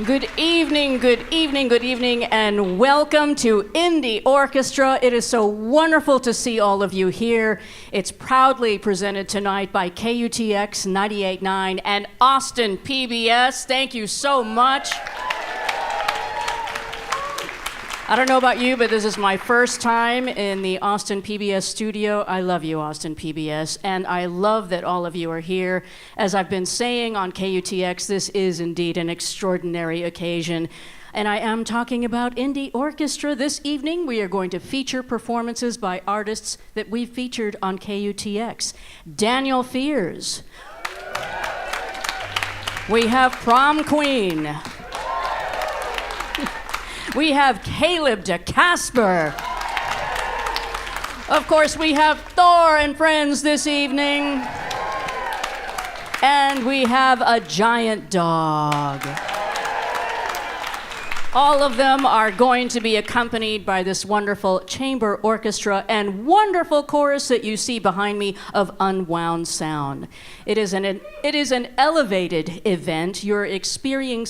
Good evening, good evening, good evening, and welcome to Indie Orchestra. It is so wonderful to see all of you here. It's proudly presented tonight by KUTX 98.9 and Austin PBS. Thank you so much. I don't know about you, but this is my first time in the Austin PBS studio. I love you, Austin PBS, and I love that all of you are here. As I've been saying on KUTX, this is indeed an extraordinary occasion. And I am talking about Indie Orchestra. This evening, we are going to feature performances by artists that we've featured on KUTX. Daniel Fears. We have Promqueen. We have Caleb de Casper. Of course, we have Thor and Friends this evening. And we have a giant dog. All of them are going to be accompanied by this wonderful chamber orchestra and wonderful chorus that you see behind me of Unwound Sound. It is an elevated event. You're experiencing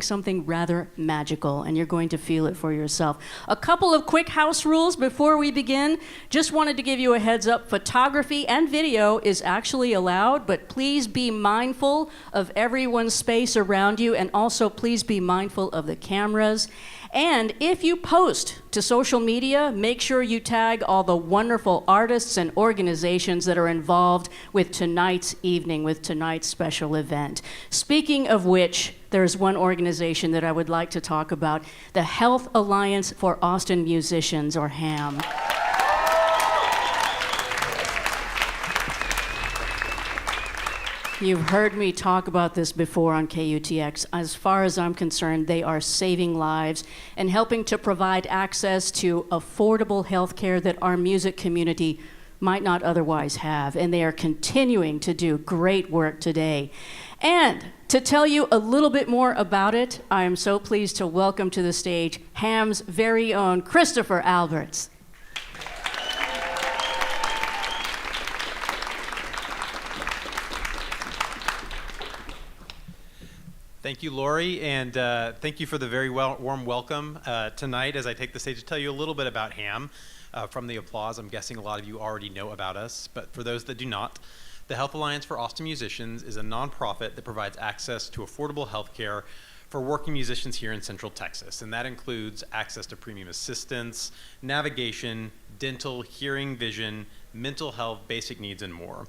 something rather magical, and you're going to feel it for yourself. A couple of quick house rules before we begin. Just wanted to give you a heads up. Photography and video is actually allowed, but please be mindful of everyone's space around you, and also please be mindful of the cameras. And if you post to social media, make sure you tag all the wonderful artists and organizations that are involved with tonight's evening, with tonight's special event. Speaking of which, there's one organization that I would like to talk about, the Health Alliance for Austin Musicians, or HAAM. You've heard me talk about this before on KUTX. As far as I'm concerned, they are saving lives and helping to provide access to affordable health care that our music community might not otherwise have. And they are continuing to do great work today. And to tell you a little bit more about it, I am so pleased to welcome to the stage HAAM's very own Christopher Alberts. Thank you, Laurie, and thank you for the very warm welcome tonight as I take the stage to tell you a little bit about HAAM. From the applause, I'm guessing a lot of you already know about us, but for those that do not, the Health Alliance for Austin Musicians is a nonprofit that provides access to affordable health care for working musicians here in Central Texas, and that includes access to premium assistance, navigation, dental, hearing, vision, mental health, basic needs, and more.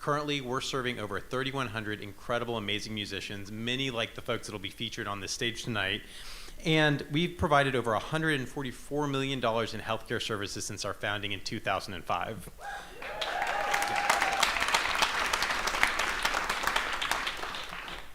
Currently, we're serving over 3,100 incredible, amazing musicians, many like the folks that will be featured on this stage tonight. And we've provided over $144 million in healthcare services since our founding in 2005.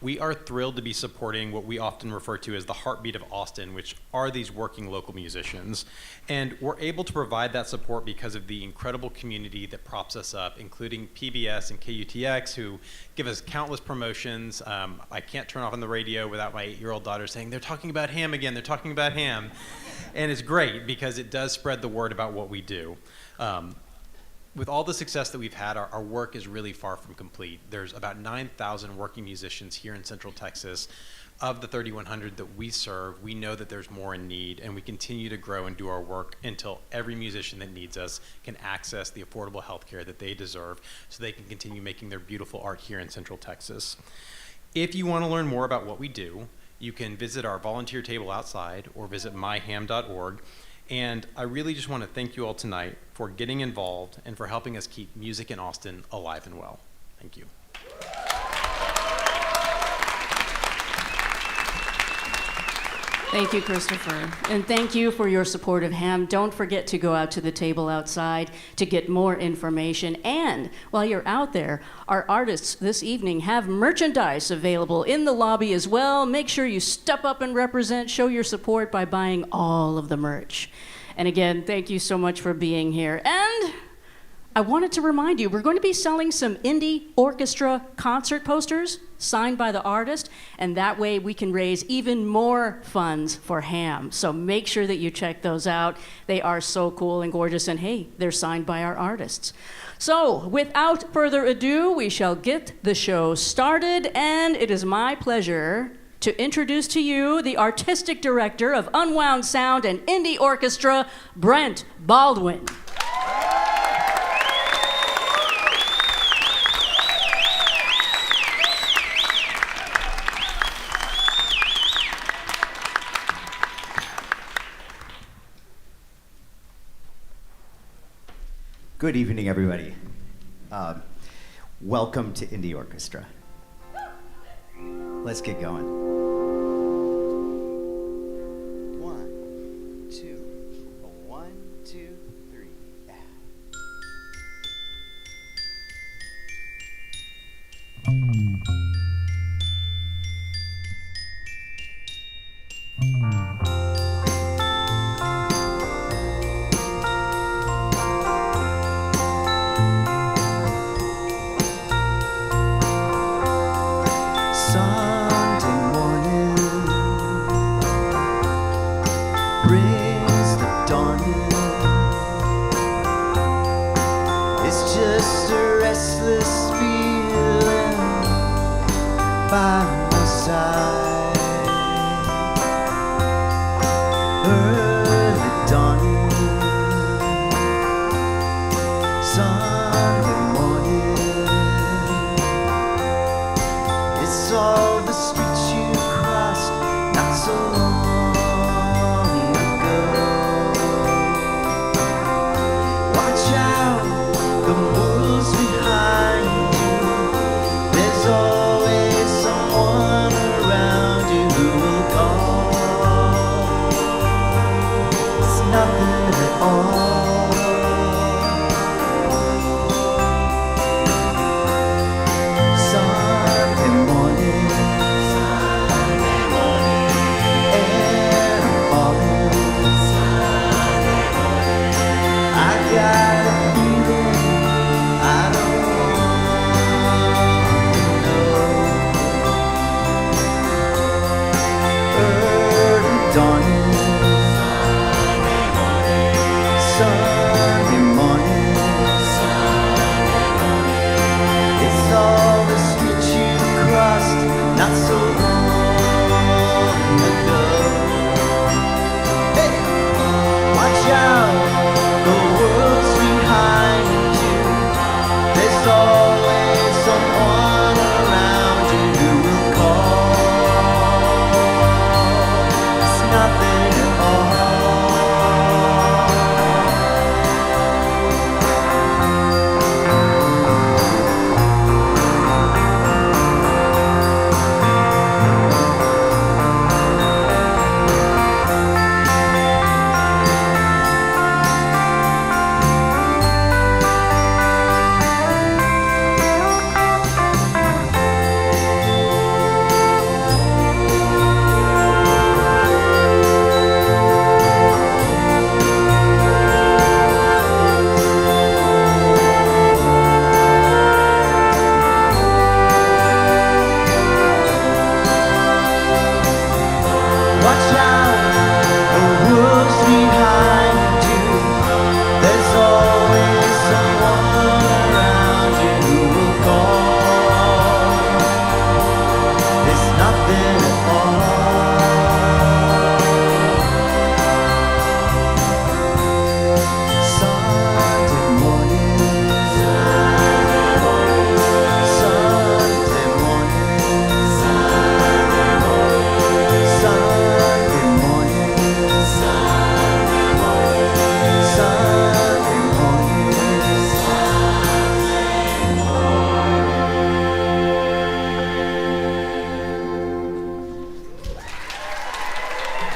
We are thrilled to be supporting what we often refer to as the heartbeat of Austin, which are these working local musicians. And we're able to provide that support because of the incredible community that props us up, including PBS and KUTX, who give us countless promotions. I can't turn off on the radio without my 8-year-old daughter saying, "They're talking about HAAM again, they're talking about HAAM." And it's great because it does spread the word about what we do. With all the success that we've had, our work is really far from complete. There's about 9,000 working musicians here in Central Texas. Of the 3,100 that we serve, we know that there's more in need, and we continue to grow and do our work until every musician that needs us can access the affordable health care that they deserve so they can continue making their beautiful art here in Central Texas. If you want to learn more about what we do, you can visit our volunteer table outside or visit myham.org. And I really just want to thank you all tonight for getting involved and for helping us keep music in Austin alive and well. Thank you. Thank you, Christopher. And thank you for your support of HAAM. Don't forget to go out to the table outside to get more information. And while you're out there, our artists this evening have merchandise available in the lobby as well. Make sure you step up and represent, show your support by buying all of the merch. And again, thank you so much for being here. And I wanted to remind you, we're going to be selling some Indie Orchestra concert posters signed by the artist, and that way we can raise even more funds for HAAM. So make sure that you check those out. They are so cool and gorgeous, and hey, they're signed by our artists. So without further ado, we shall get the show started, and it is my pleasure to introduce to you the artistic director of Unwound Sound and Indie Orchestra, Brent Baldwin. Good evening, everybody. Welcome to Indie Orchestra. Let's get going. 1, 2, 1, 2, 3.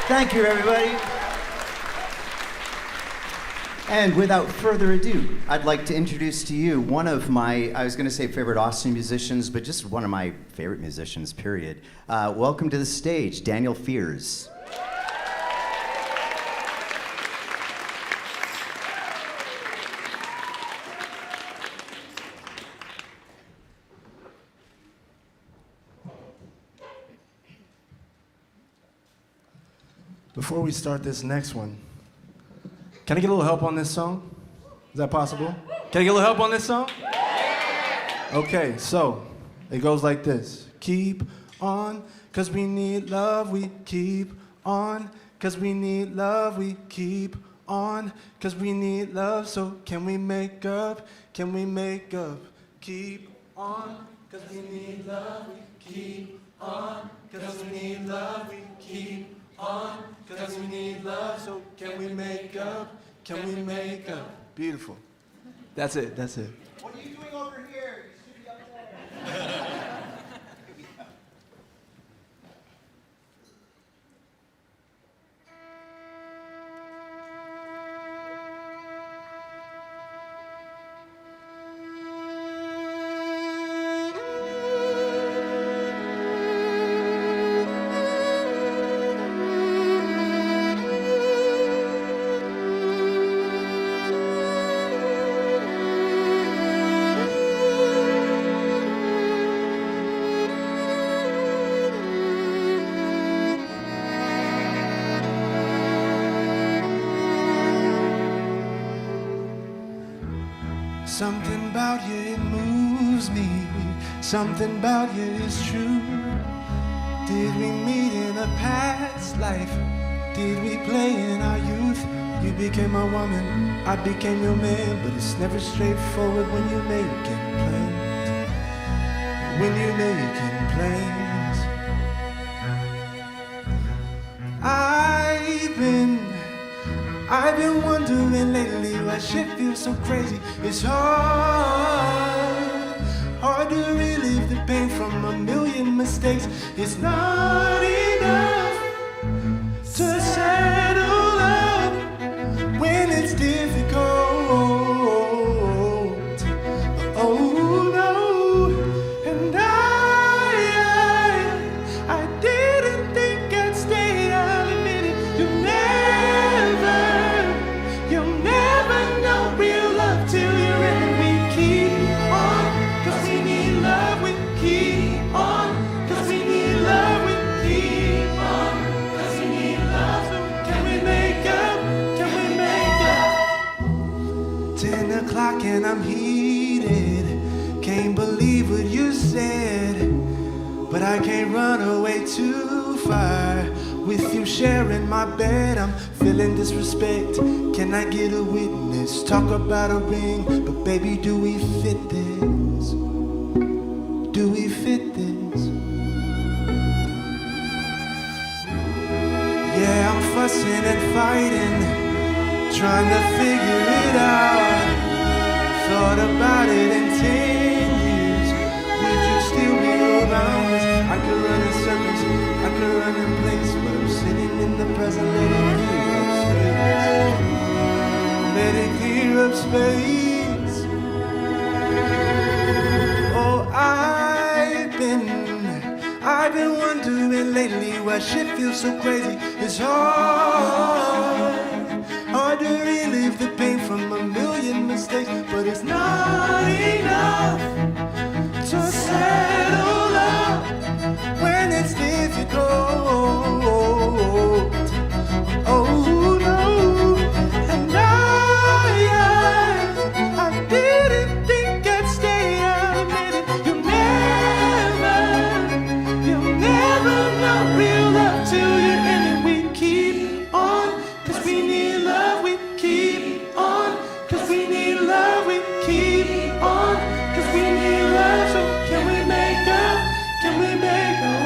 Thank you, everybody. And without further ado, I'd like to introduce to you one of my, I was going to say favorite Austin musicians, but just one of my favorite musicians, period. Welcome to the stage, Daniel Fears. Before we start this next one, can I get a little help on this song? Is that possible? Can I get a little help on this song? Okay, so it goes like this. Keep on. 'Cause we need love, we keep on. 'Cause we need love, we keep on. 'Cause we need love, so can we make up? Can we make up? Keep on. 'Cause we need love, we keep on. 'Cause we need love, we keep on. 'Cause we need love, so can we make up? Can we make up? Beautiful. That's it, that's it. What are you doing over here? You should be up there. Something about you, it moves me. Something about you is true. Did we meet in a past life? Did we play in our youth? You became my woman, I became your man. But it's never straightforward when you're making plans. When you're making plans. I've been wondering lately why shit feels so crazy. It's hard to relieve the pain from a million mistakes. It's not enough to settle up when it's difficult. Oh no, and I didn't think I'd stay. I'll admit it. You'll never know real love till you're in it. We keep on, 'cause we need love. We keep on, 'cause we need love. We keep on, 'cause we need love. So can we make up? Can we make up? 10 o'clock and I'm heated. Can't believe what you said, but I can't run away too far. With you sharing my bed, I'm feeling disrespect. Can I get a witness? Talk about a ring, but baby, do we fit this? Do we fit this? Yeah, I'm fussing and fighting, trying to figure it out. Thought about it in 10 years. Would you still be around? I could run in circles, I could run in place, but I'm sitting in the present, let it clear up space. Let it clear up space. Oh, I've been wondering lately why shit feels so crazy. It's hard to relieve the pain from a million mistakes, but it's not enough to settle up when it's difficult. Oh no, and I didn't think I'd stay. I'll admit it. You'll never know real love till you're in it. We keep on, 'cause we need love. We keep on, 'cause we need love. We keep on, 'cause we need love. So can we make up? Can we make up?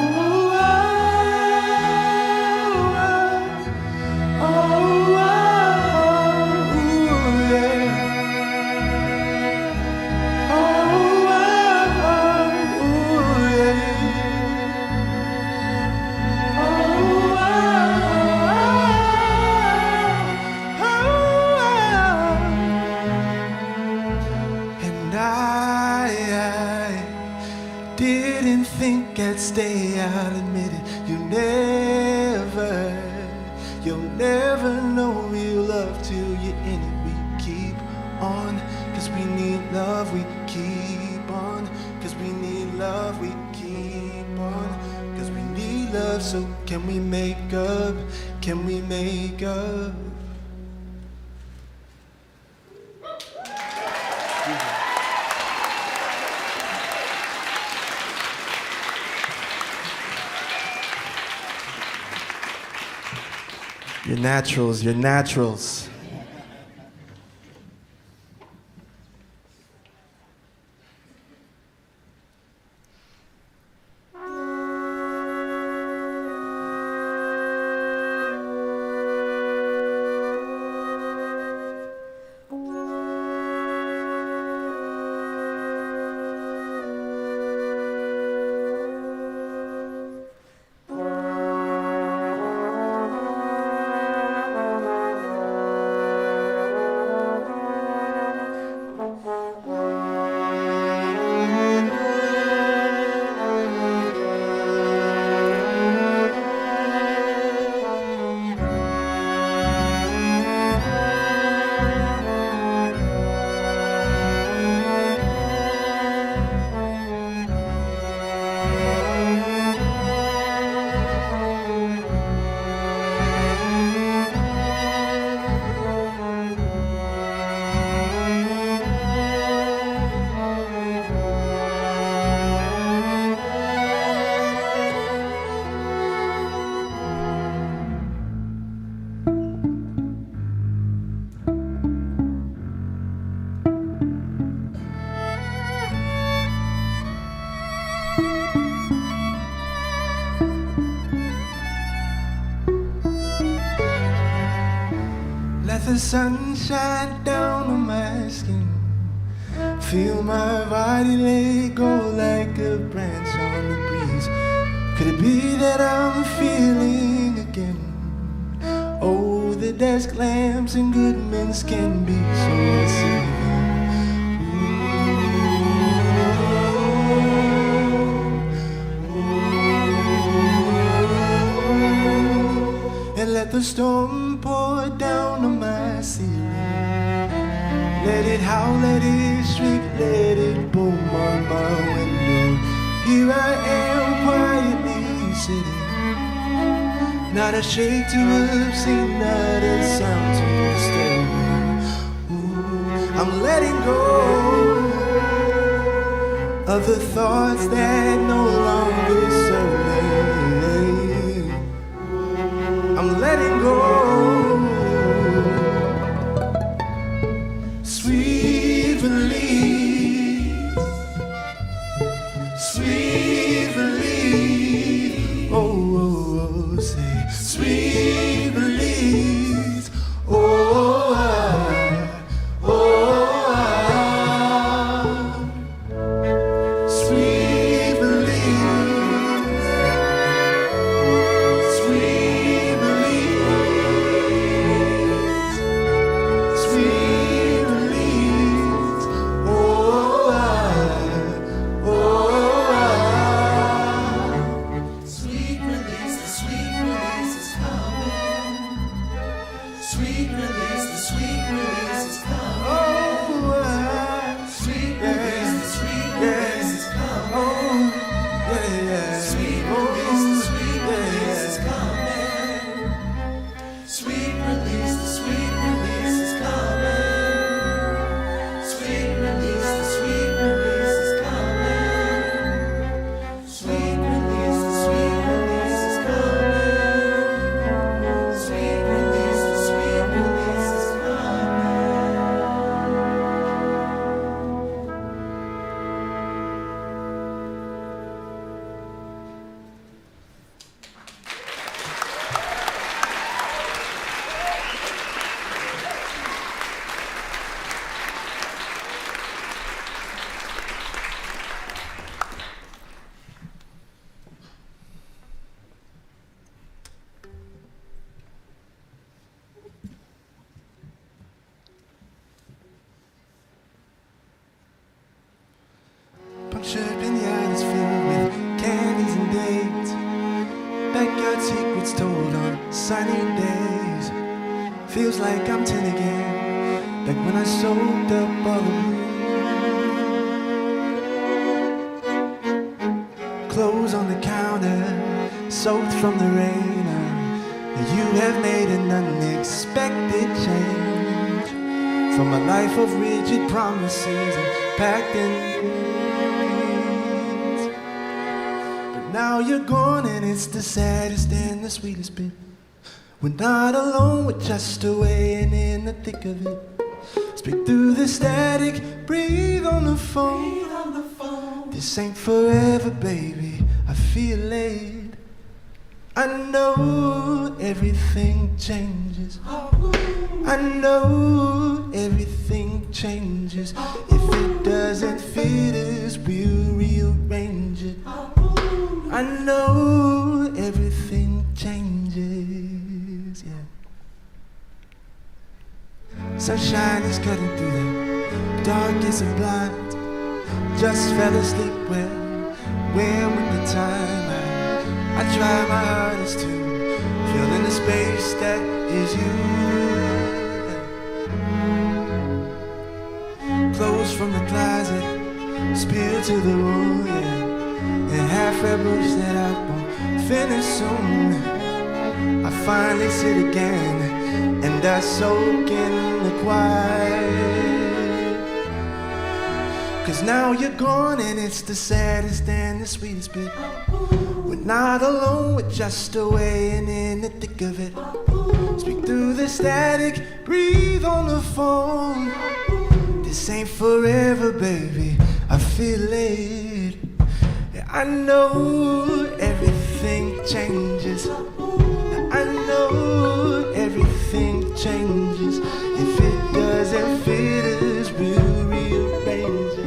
Stay, I'll admit it. You'll never know real love till you're in it. We keep on, 'cause we need love. We keep on, 'cause we need love. We keep on, 'cause we need love. So can we make up? Can we make up? You're naturals, you're naturals. The sun shine down on my skin. Feel my body let go like a branch on the breeze. Could it be that I'm feeling again? Oh, the desk lamps and good men's can be so deceiving. And let the storm pour down on my ceiling. Let it howl, let it shriek, let it boom on my window. Here I am quietly sitting, not a shake to have seen, not a sound to disturb me. Ooh, I'm letting go of the thoughts that no longer serve me. I'm letting go. Sweet relief, sweet relief. Oh, oh, say sweet relief. Oh, sweet relief, sweet relief, sweet relief. Sweet release, the sweet release is coming. Sweet release, the sweet release is coming. Sweet release, the sweet release is coming. Sweet release, the sweet release is coming. Sweet release, the sweet release is coming. Sweet release, the sweet release is coming. Sweet release, the sweet release is coming. Sweet release, the sweet release is punctured pinatas filled with candies and dates. Backyard secrets told on sunny days. Feels like I'm 10 again, like when I soaked up all the moon. Clothes on the counter, soaked from the rain. You have made an unexpected change from a life of rigid promises and packed in dreams. But now you're gone and it's the saddest and the sweetest bit. We're not alone, we're just away and in the thick of it. Speak through the static, breathe on the phone. This ain't forever, baby, I feel it. I know everything changes. I know everything changes. If it doesn't fit us, we'll rearrange it. I know everything changes, yeah. Sunshine is cutting through the darkest of blind. Just fell asleep, well, where with the time? I try my hardest to fill in the space that is you. Clothes from the closet, spill to the room, yeah. And half-read books that I won't finish soon. I finally sit again, and I soak in the quiet. 'Cause now you're gone, and it's the saddest and the sweetest bit. We're not alone, we're just away and in the thick of it. Speak through the static, breathe on the phone. This ain't forever, baby, I feel it. I know everything changes. I know everything changes. If it doesn't fit us, we'll rearrange it.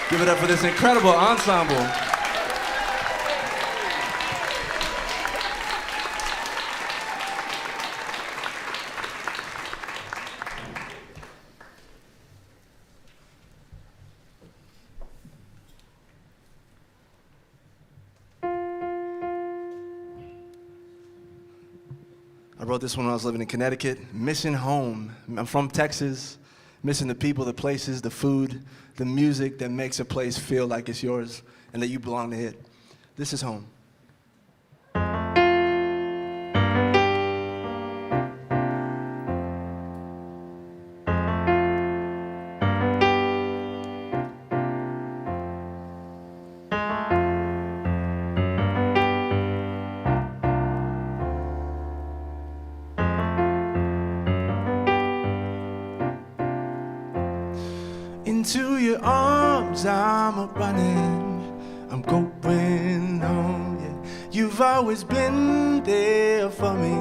Give it up for this incredible ensemble. I wrote this when I was living in Connecticut, missing home. I'm from Texas, missing the people, the places, the food, the music that makes a place feel like it's yours and that you belong to it. This is home. Into your arms I'm a-running, I'm going home, yeah. You've always been there for me,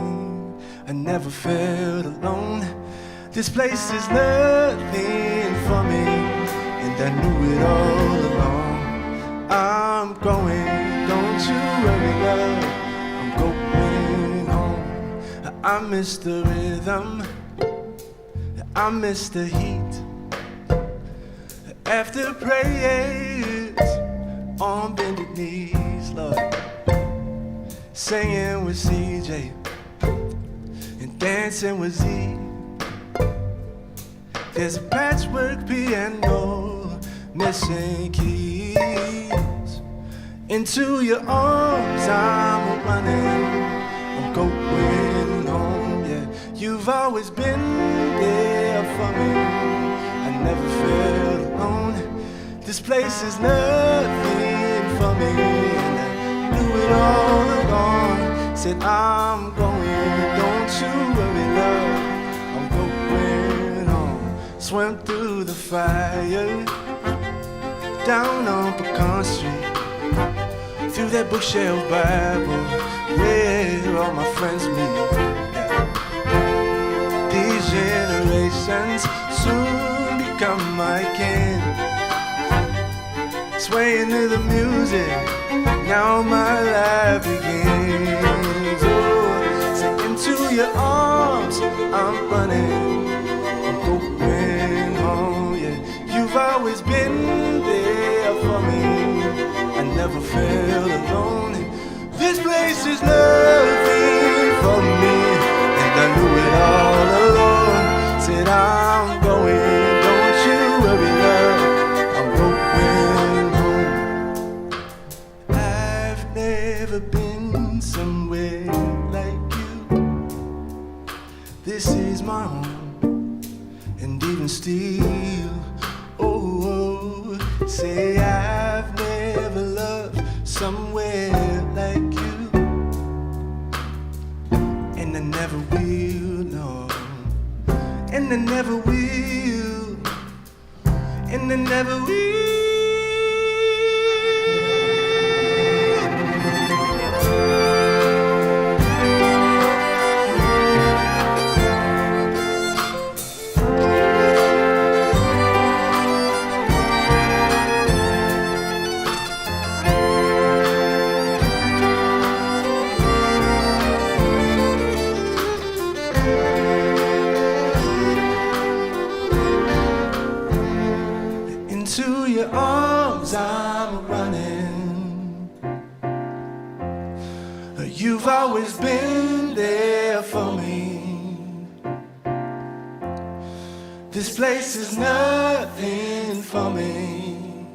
I never felt alone. This place is nothing for me, and I knew it all along. I'm going, don't you worry, love, I'm going home. I miss the rhythm, I miss the heat. After prayers on bended knees, Lord, singing with CJ and dancing with Z. There's a patchwork piano, missing keys. Into your arms I'm running, I'm going home, yeah. You've always been there for me, I never felt alone. This place is nothing for me, and I knew it all along. Said I'm going, don't you worry, love, I'm going home. Swim through the fire, down on Pecan Street, through that bookshelf Bible, where all my friends meet. I can. Swaying to the music, now my life begins. Oh, say into your arms, I'm running, I'm going home, yeah. You've always been there for me, I never felt alone. This place is nothing for me, and I knew it all along. Said I'm going, don't you worry, love, I'm going home. I've never been somewhere like you. This is my home, and even still, oh, say I've never loved somewhere like you, and I never will, no, and I never will, and I never will. Into your arms I'm running. You've always been there for me. This place is nothing for me.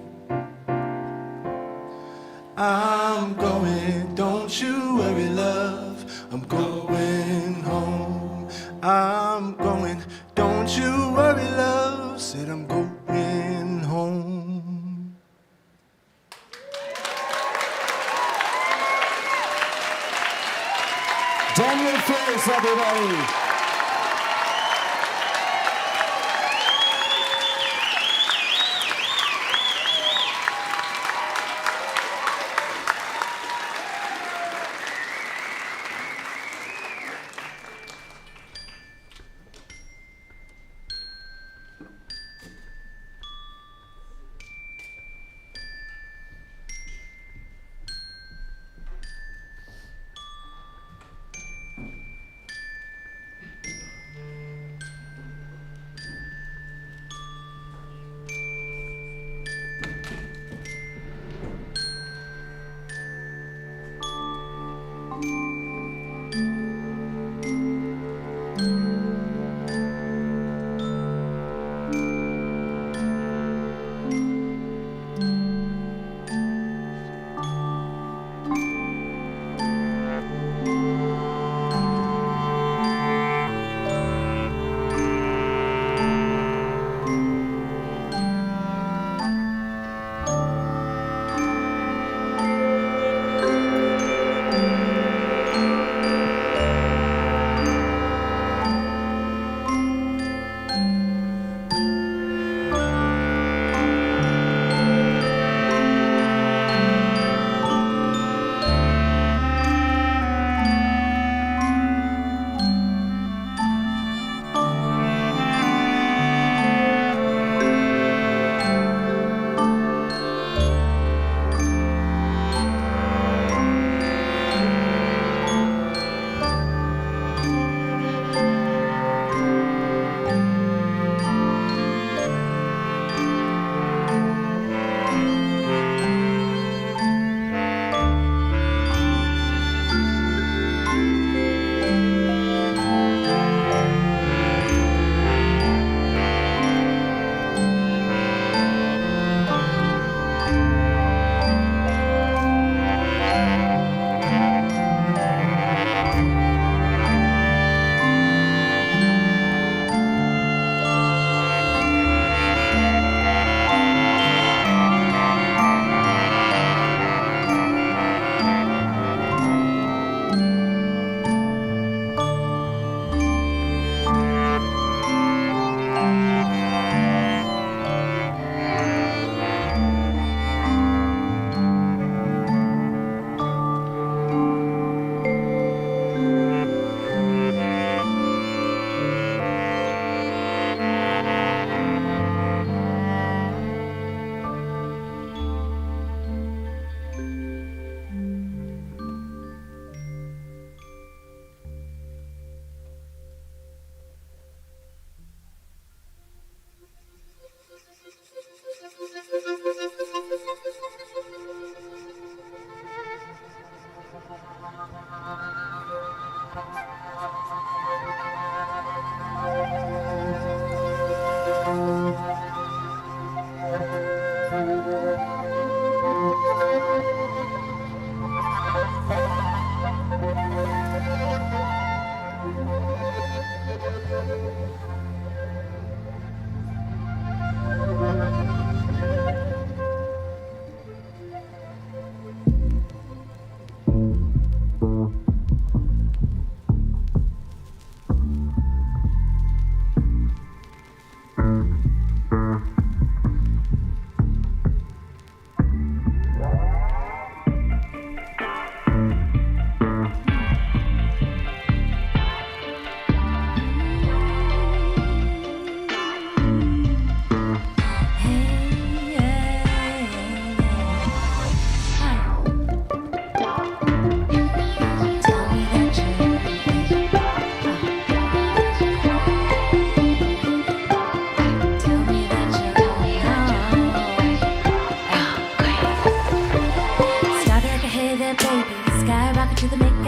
I'm going, don't you worry, love, I'm going home. I'm going, don't you worry, love, said I'm going home. Daniel Phillips, everybody.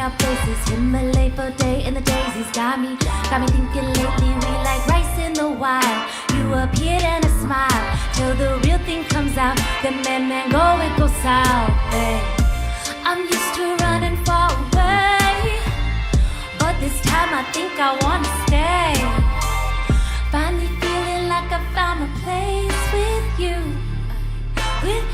out faces. Himalaya for day and the daisies got me thinking lately we like rice in the wild. You appeared and a smile till the real thing comes out. Then man go, it goes south, babe. I'm used to running far away, but this time I think I wanna stay. Finally feeling like I found my place with you, and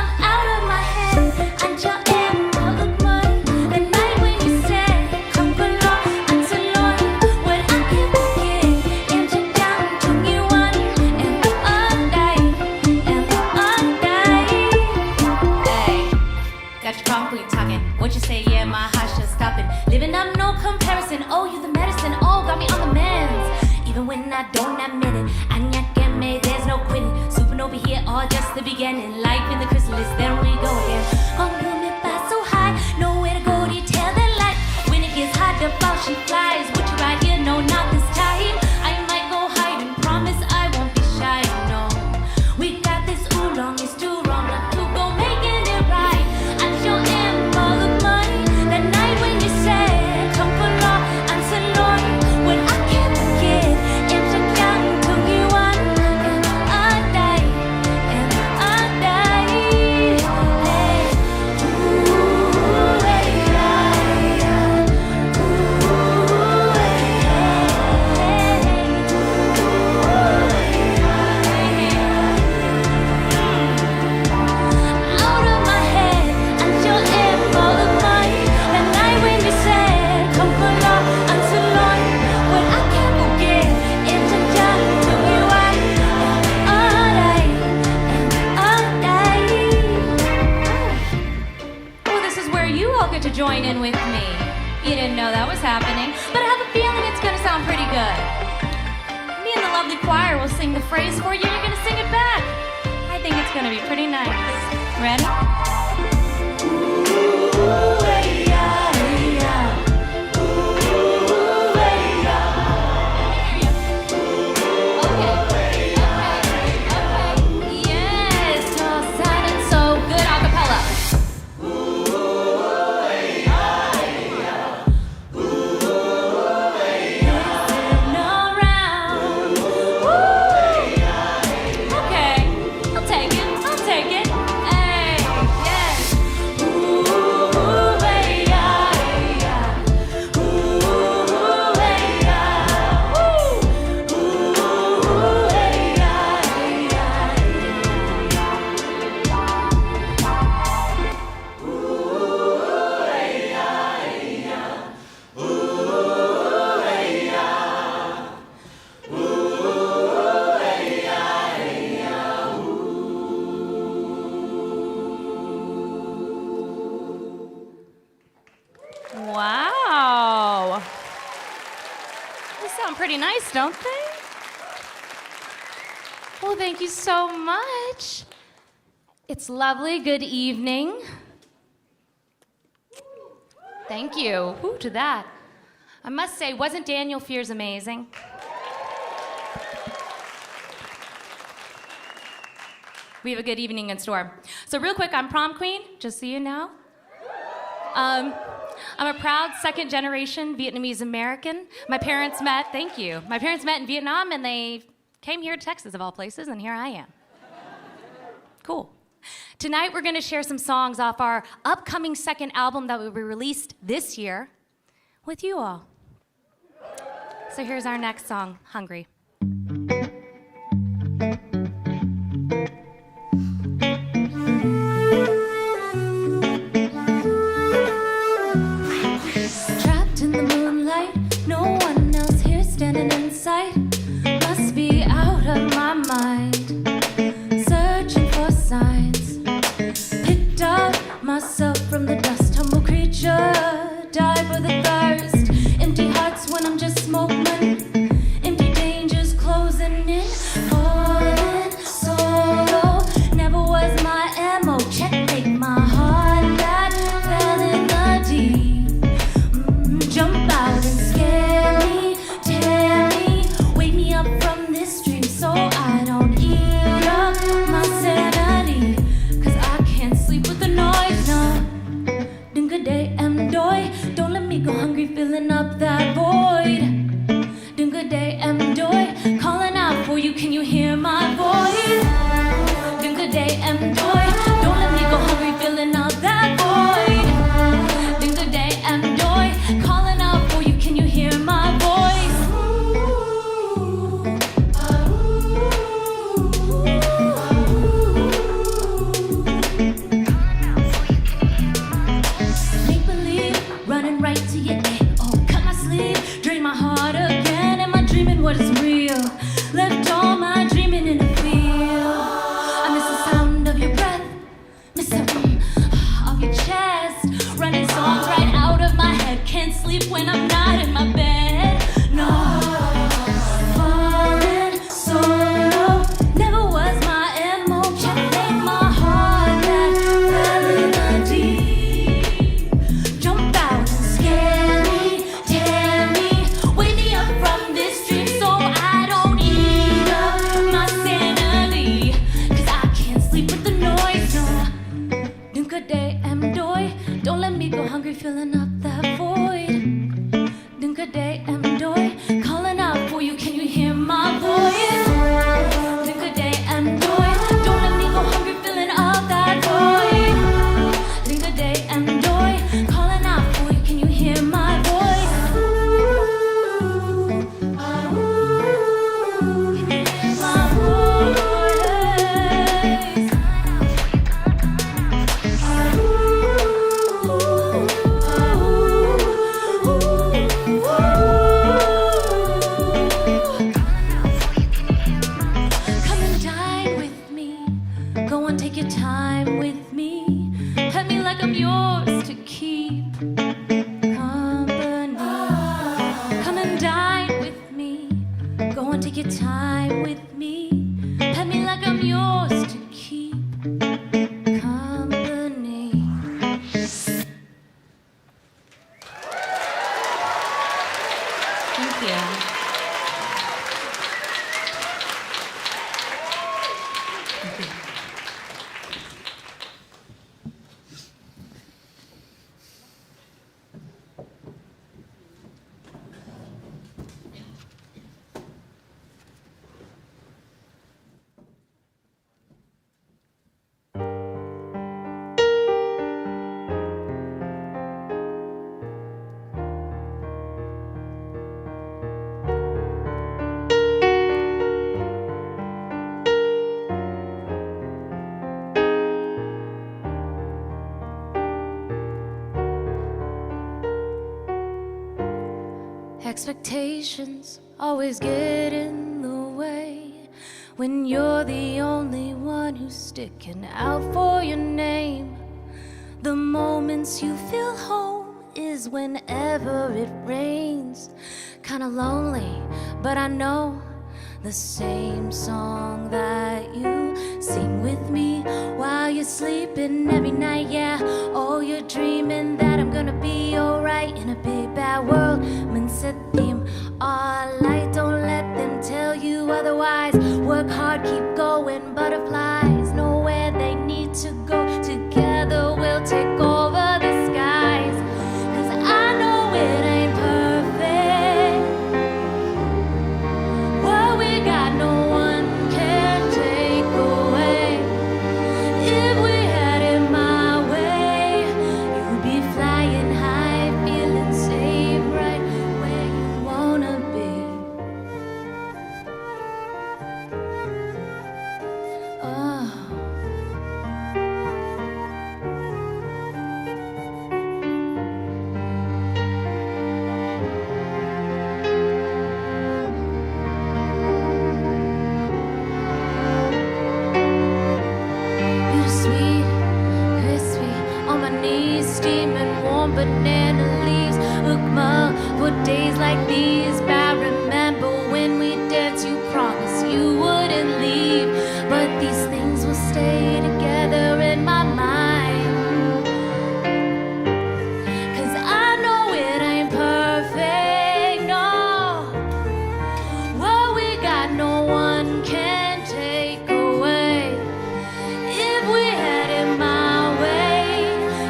I'm out of my head. And you're in all of mine. The night when you said, come below, until Lord, when I can't forget, and you're down to you one, and all day. Hey, got your prom queen talking. What you say? Yeah, my heart's just stopping. Living up, no comparison. Oh, you the medicine. Oh, got me on the mends. Even when I don't admit it, and you get me, there's no quitting. Supernova here, all just the beginning. Life in the chrysalis, then we go again. Gonna bloom it by so high, nowhere to go to tell the light. When it gets hot to fall, she flies. With you right here, no, not this time. I might go hide and promise I won't be shy, no. We got this oolong, it's too wrong not to go making it right. I sure am all of money. That night when you said, come for law, I'm so Lord, when I can't forget. Join in with me. You didn't know that was happening, but I have a feeling it's gonna sound pretty good. Me and the lovely choir will sing the phrase for you, and you're gonna sing it back. I think it's gonna be pretty nice. Ready? Wow. They sound pretty nice, don't they? Well, thank you so much. It's lovely. Good evening. Thank you. Who to that? I must say, wasn't Daniel Fears amazing? We have a good evening in store. So real quick, I'm prom queen, just so you know. I'm a proud second generation Vietnamese American. My parents met, thank you. My parents met in Vietnam and they came here to Texas of all places, and here I am. Cool. Tonight we're gonna share some songs off our upcoming second album that will be released this year with you all. So here's our next song, Hungry. Trapped in the moonlight, no one else here standing in sight. Must be out of my mind, searching for signs. Picked up myself from the dust, humble creature, die for the thirst. Empty hearts when I'm just smoking, empty danger. doi. Don't let me go hungry, filling up that void. Doing good day, doi. Calling out for you, can you hear my voice? Doing good day, doi. Don't let me go hungry, filling up that void. Doing good day, doi. Calling out for you, can you hear my voice? What is real? Left all my dreaming in the field. I miss the sound of your breath, miss the of your chest. Running songs right out of my head. Can't sleep when I'm not in my bed. No, falling solo never was my MO. Can't make my heart that melody. Jump out and scare me, tear me, wake me up from this dream. Don't let me go hungry, filling up that void. Doing good day, doi. Calling out for you, can you hear my voice? Doing good day, doi. Don't let me go hungry, filling up that void. Doing good day, doi. Calling out for you, can you hear my voice? Can you hear my voice? Expectations always get in the way when you're the only one who's sticking out for your name. The moments you feel home is whenever it rains. Kinda lonely, but I know the same song that you sing with me while you're sleeping every night. Yeah, oh, you're dreaming that I'm gonna be alright in a big bad world. Mindset theme, all light, don't let them tell you otherwise. Work hard, keep going, butterflies know where they need to go. Together we'll take over the skies. 'Cause I know it ain't perfect. What we got, no one can take away. If we had it my way, you'd be flying high, feeling safe right where you wanna be. Oh. Bittersweet, crispy, on my knees, steaming warm banana leaves. Look, Ma, for days like these, but I remember when we danced, you promised you wouldn't leave. But these things will stay together in my mind. 'Cause I know it ain't perfect, no. What we got, no one can take away. If we had it my way,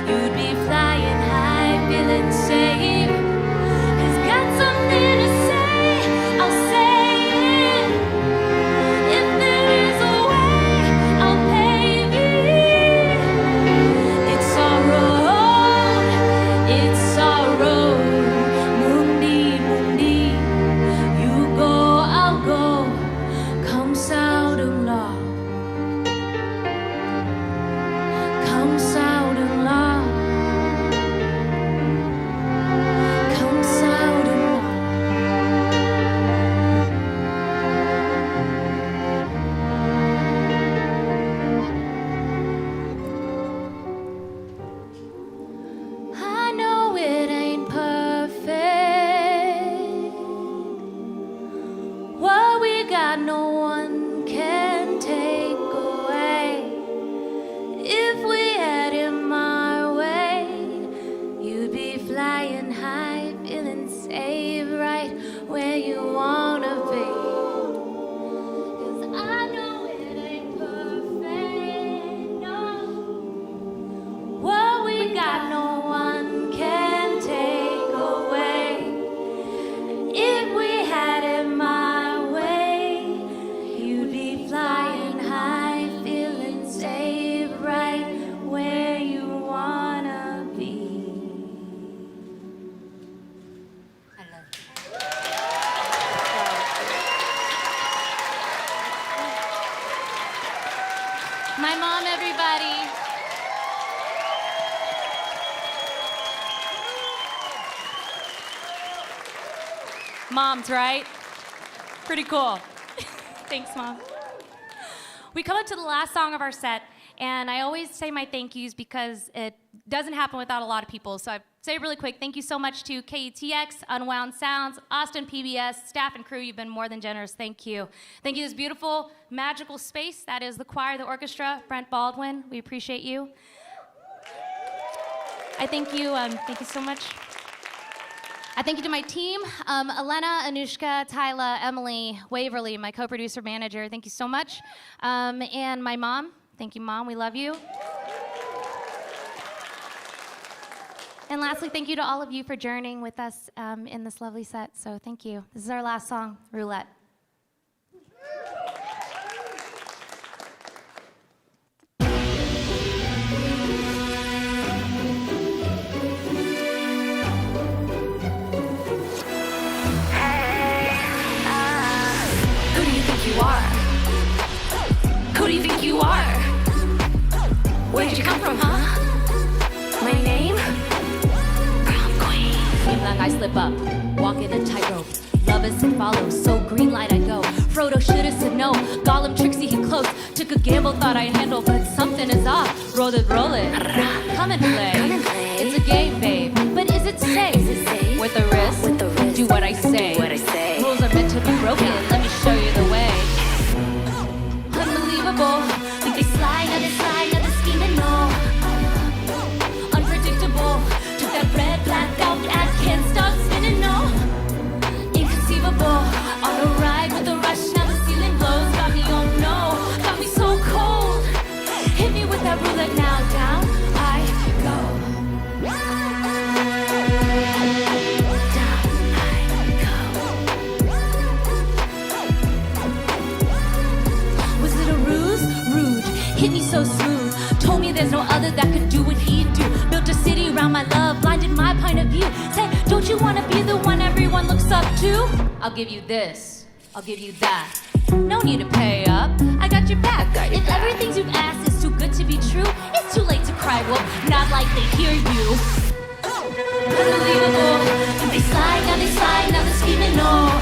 you'd be flying high, feeling flying high, feeling safe right where you wanna be. 'Cause I know it ain't perfect, no. What we got, no one can take away. If we had it my way, you'd be flying high, feeling safe right where you wanna be. I love you. My mom, everybody. Moms, right? Pretty cool. Thanks, Mom. We come up to the last song of our set, and I always say my thank yous because it doesn't happen without a lot of people. So I say really quick, thank you so much to KUTX, Unwound Sounds, Austin PBS, staff and crew. You've been more than generous. Thank you. Thank you to this beautiful, magical space that is the choir, the orchestra, Brent Baldwin. We appreciate you. I thank you. Thank you so much. I thank you to my team, Elena, Anushka, Tyla, Emily, Waverly, my co-producer manager. Thank you so much. And my mom. Thank you, Mom. We love you. And lastly, thank you to all of you for journeying with us in this lovely set. So thank you. This is our last song, Roulette. Who do you think you are? Where'd you come from, huh? My name? Promqueen. Seem like I slip up, walk in a tightrope. Love us and follow, so green light I go. Frodo shoulda said no, Gollum Trixie he close. Took a gamble, thought I'd handle, but something is off. Roll it, come and play. It's a game, babe, but is it safe? With the risk, do what I say. Rules are meant to be broken, let me show you the way. Unbelievable, think they slide, now they scheme and no. Unpredictable, took that red, blacked out, and can't stop spinning, no. Inconceivable, on a ride with a rush, now the ceiling blows. Got me, oh no, got me so cold. Hit me with that roulette now, down I go. Hit me so smooth, told me there's no other that could do what he'd do. Built a city around my love, blinded my point of view. Said, don't you wanna be the one everyone looks up to? I'll give you this, I'll give you that. No need to pay up, I got your back. If everything you've asked is too good to be true, it's too late to cry wolf, not like they hear you. Unbelievable, they slide, now they're scheming, no.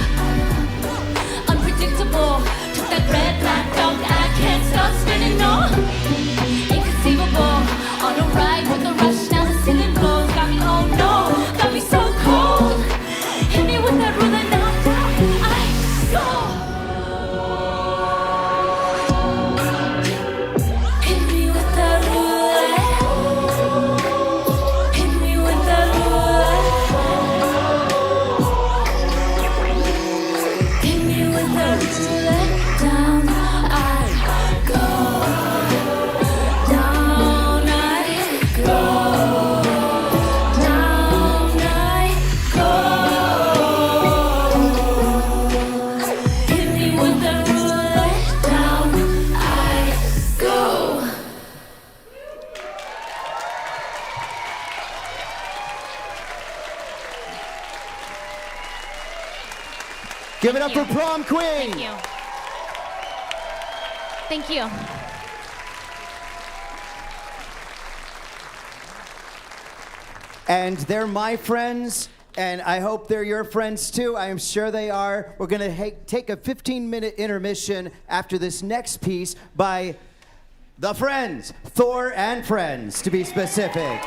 Unpredictable, took that red, black dog, I can't stop spinning, no. Inconceivable, on a ride with a rush, now the ceiling blows. Got me, oh no, got me so cold. Hit me with that ruler, now down I go. Hit me with that ruler. Hit me with that ruler. Hit me with that ruler. Down I go. Down I go. Down I go. Hit me with the roulette. Down I go. Give it up Thank for Prom Queen. Thank you. Thank you. And they're my friends, and I hope they're your friends too. I am sure they are. We're going to take a 15-minute intermission after this next piece by the Friends, Thor and Friends, to be specific.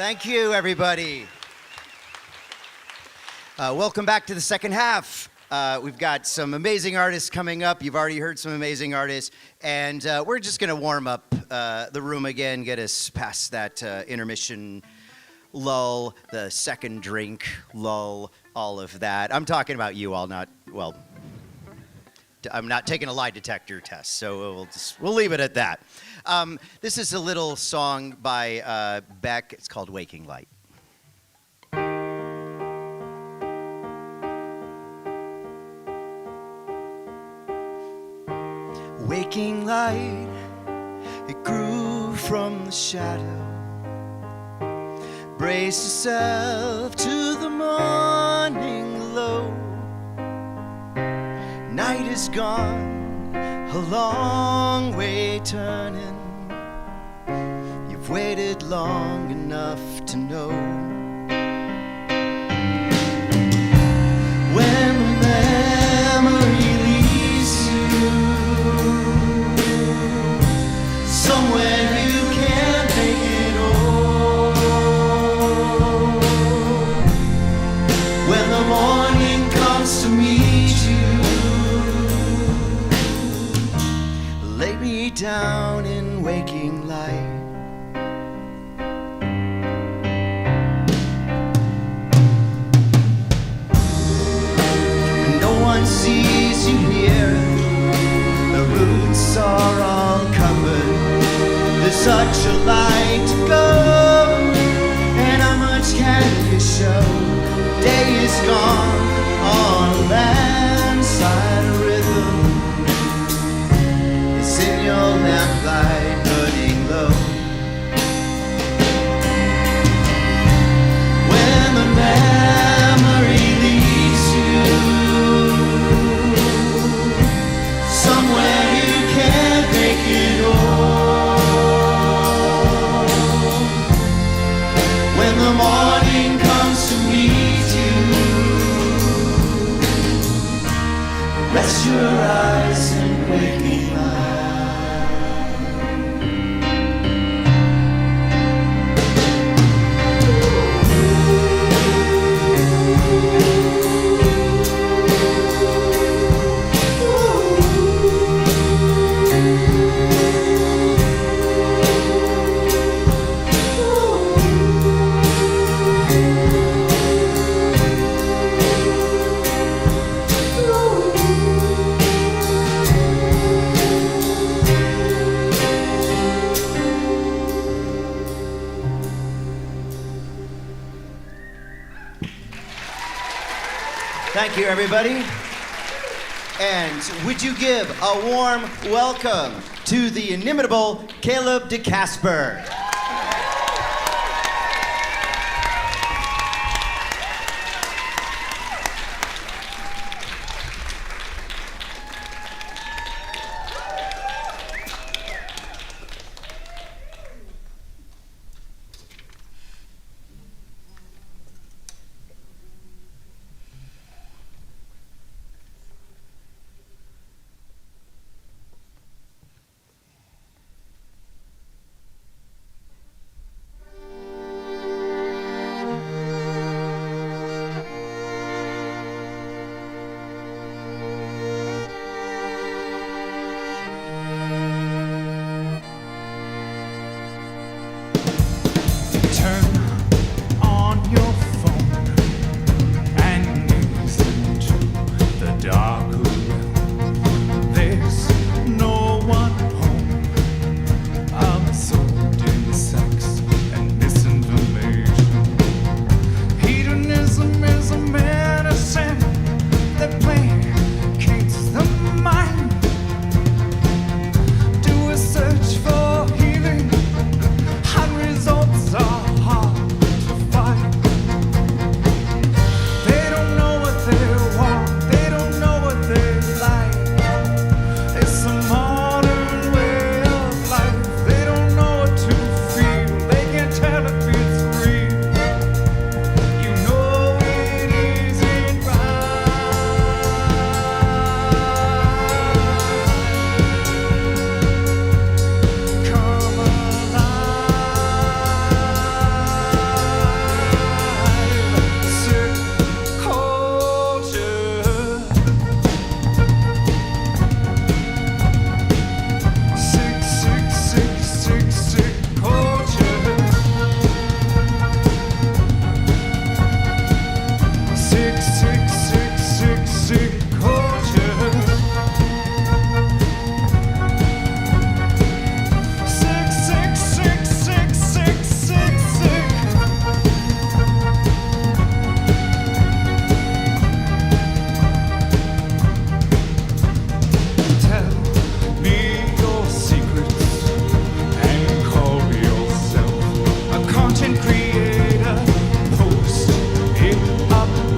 Thank you, everybody. Welcome back to the second half. We've got some amazing artists coming up. You've already heard some amazing artists. And we're just going to warm up the room again, get us past that intermission lull, the second drink lull, all of that. I'm talking about you all, not, well, I'm not taking a lie detector test, so we'll leave it at that. This is a little song by Beck. It's called Waking Light. Waking light, it grew from the shadow. Brace yourself to the morning glow. Night is gone, a long way turning. You've waited long enough to know. When the memory leaves you somewhere you can't make it home. When the morning comes to meet you, lay me down in waking light. No one sees you here, the roots are all covered. There's such a light to go, and how much can you show? Day is gone on a landside rhythm. It's in your lamplight burning low. When the memory leaves you somewhere you can't make it home. When the morning comes to meet you, rest your eyes in waking light. Thank you, everybody. And would you give a warm welcome to the inimitable Caleb de Casper.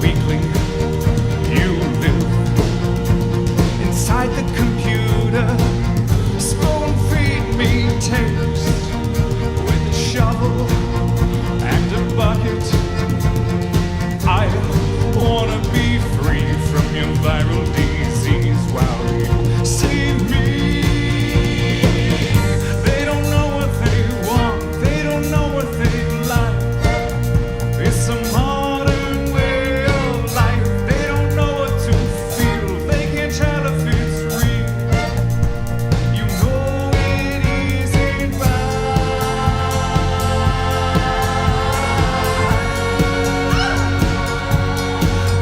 weakling. You live inside the computer. Spoon feed me tapes with a shovel and a bucket. I wanna be free from your viral disease while you save me. They don't know what they want, they don't know what they like. It's a modern way of life. They don't know what to feel, they can't tell if it's real. You know it isn't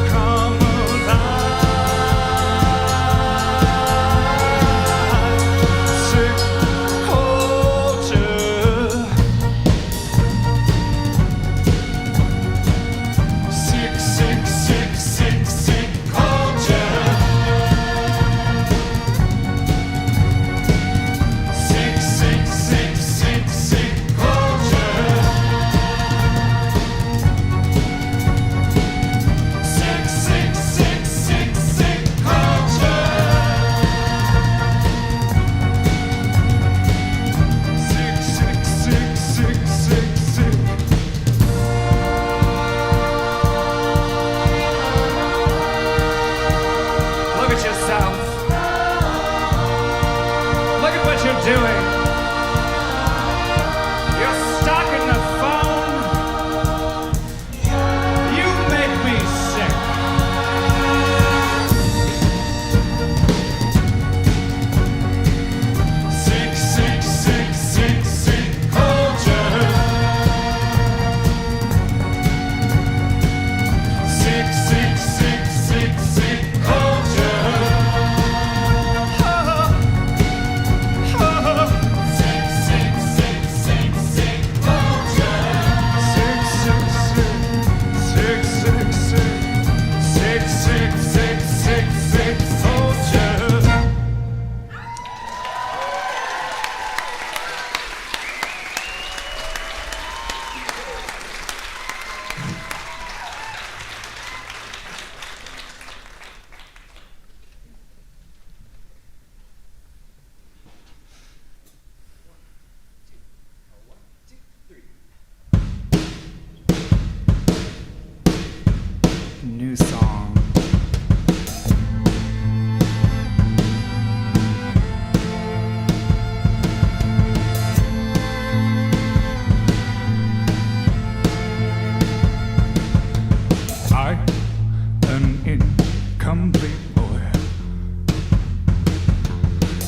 come alive. Sick culture. Sick, sick, sick, sick, sick culture. Sick, sick, sick, sick, sick culture. Sick, sick, sick, sick, sick culture. Sick, sick, sick, sick, sick, sick. Look at yourself. Look at what you're doing. You're stuck in the phone. You make me sick. Sick, sick, sick, sick, sick culture. Sick, sick, sick, sick, sick culture. Sick, sick, sick, sick, sick culture. Sick, sick, sick, sick, sick, sick, sick, sick, sick, sick culture. New song. I, an incomplete boy.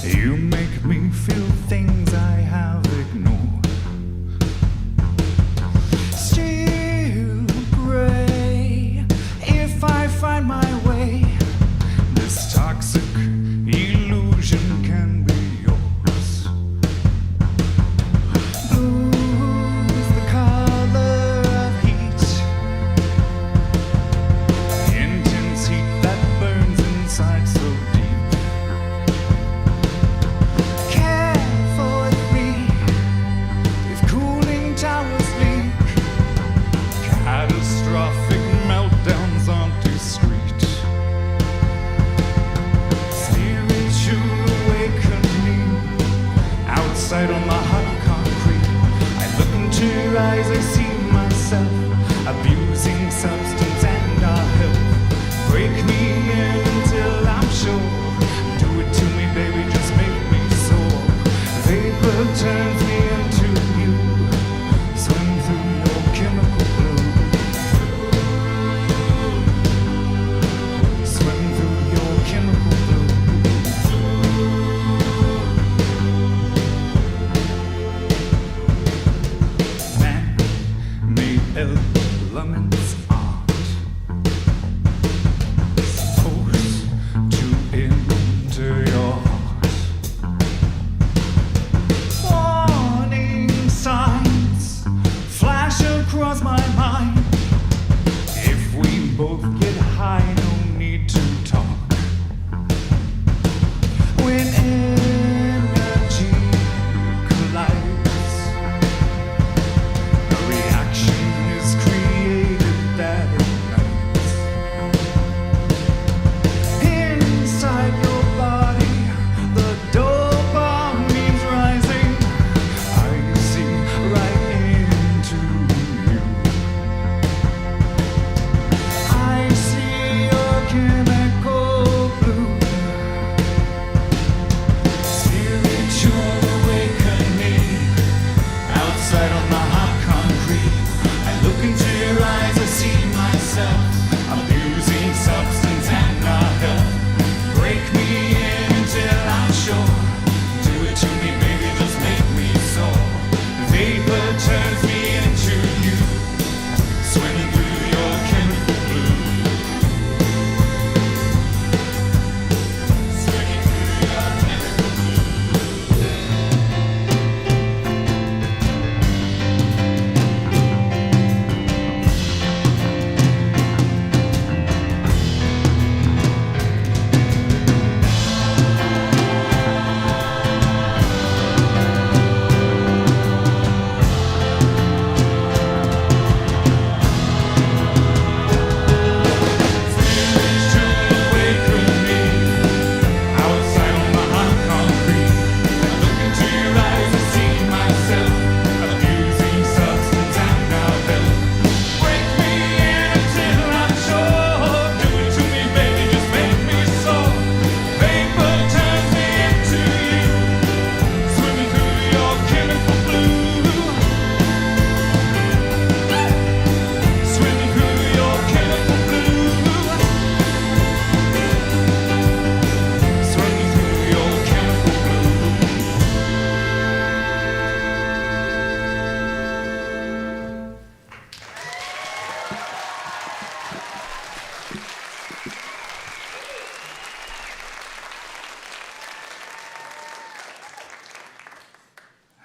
You make me feel things I have ignored. Still gray. If I find my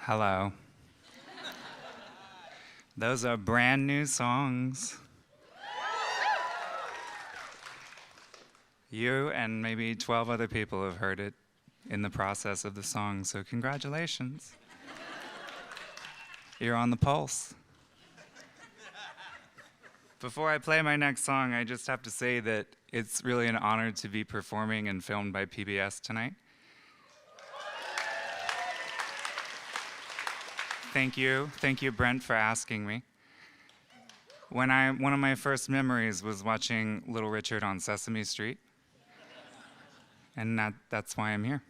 Hello. Those are brand new songs. You and maybe 12 other people have heard it in the process of the song, so congratulations. You're on the pulse. Before I play my next song, I just have to say that it's really an honor to be performing and filmed by PBS tonight. Thank you, Brent, for asking me. One of my first memories was watching Little Richard on Sesame Street, and that's why I'm here.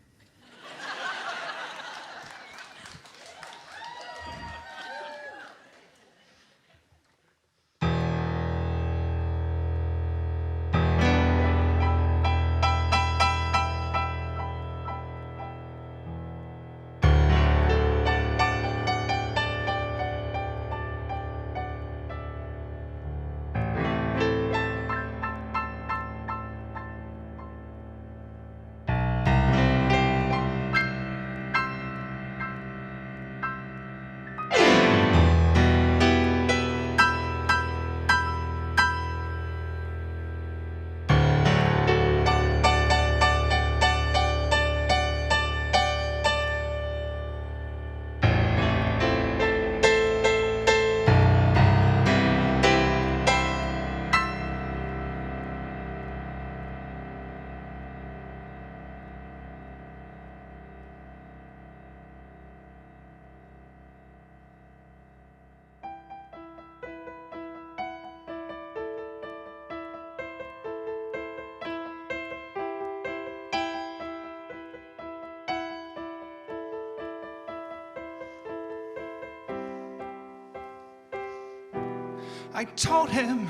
I told him,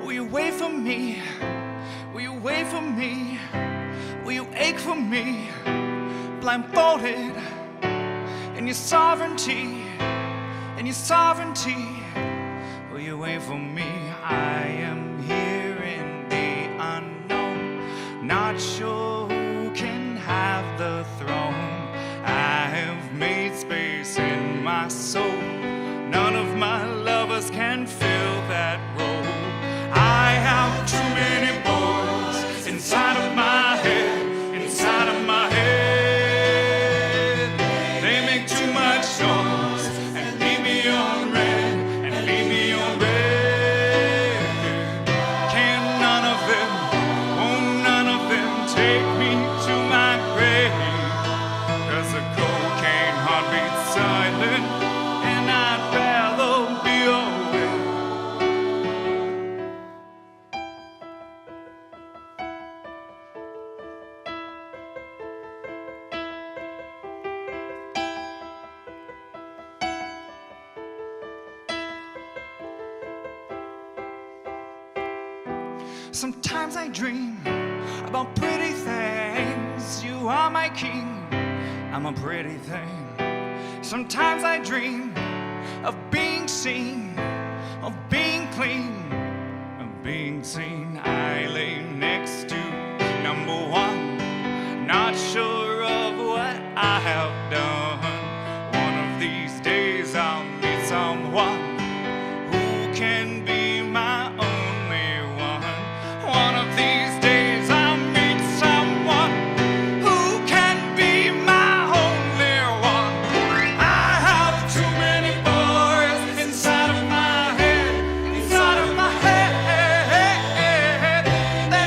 will you wait for me? Will you wait for me? Will you ache for me? Blindfolded in your sovereignty, in your sovereignty. Will you wait for me? I am here in the unknown, not sure who can have the throne. I have made space in my soul. None of my lovers can fill that role. I have too many boys inside of my head, inside of my head. They make too much noise and leave me on red, and leave me on red. Can none of them, oh none of them take me to my grave? 'Cause the cocaine heart beats silent, and I'd rather be away. Sometimes I dream about pretty things. You are my king, I'm a pretty thing. Sometimes I dream of being seen, of being clean, of being seen. I lay next to number one, not sure of what I have done. One of these days I'll meet someone who can be my only one. One of these days I'll meet someone who can be my only one. I have too many boys inside of my head, inside of my head. They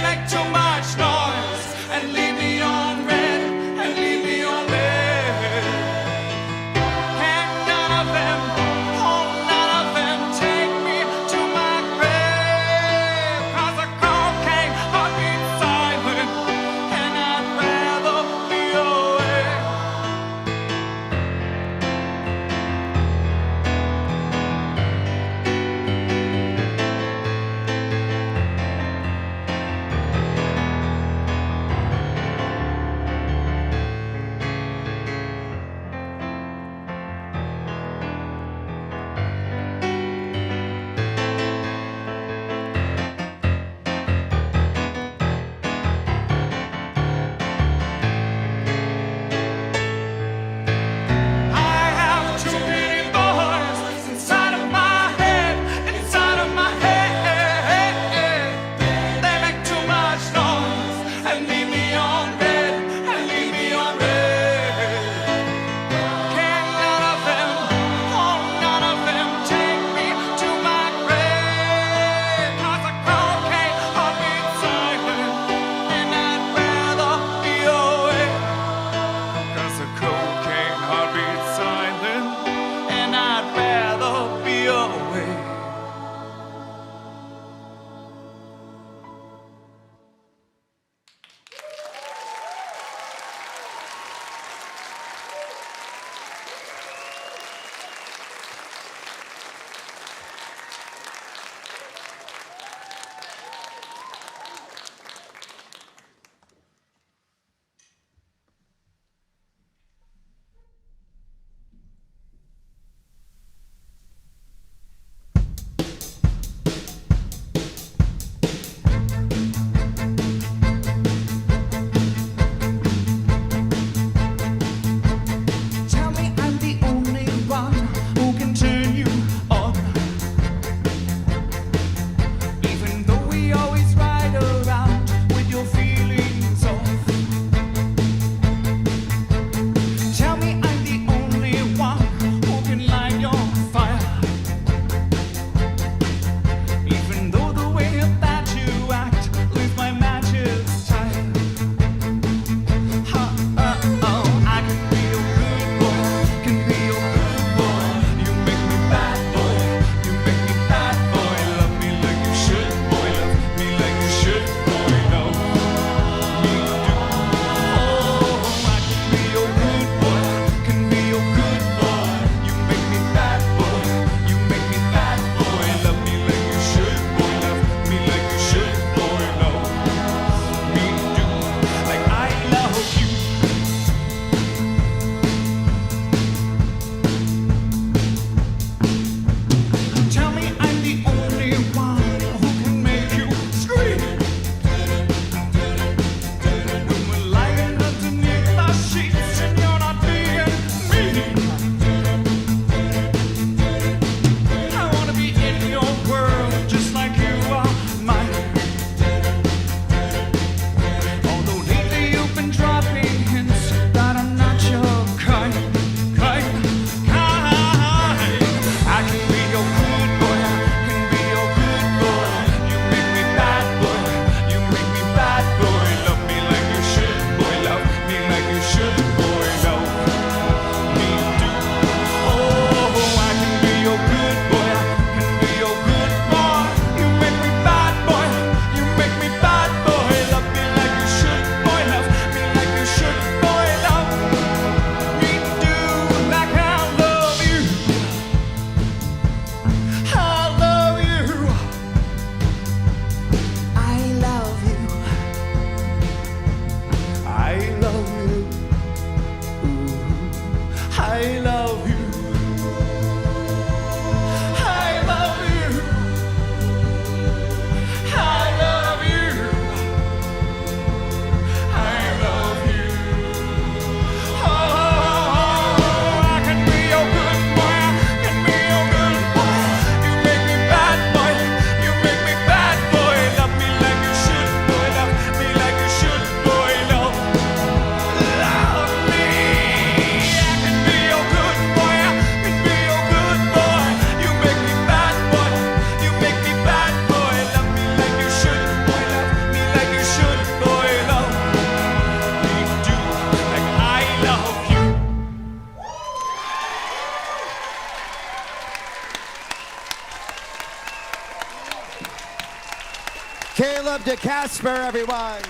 Caleb to Casper, everyone.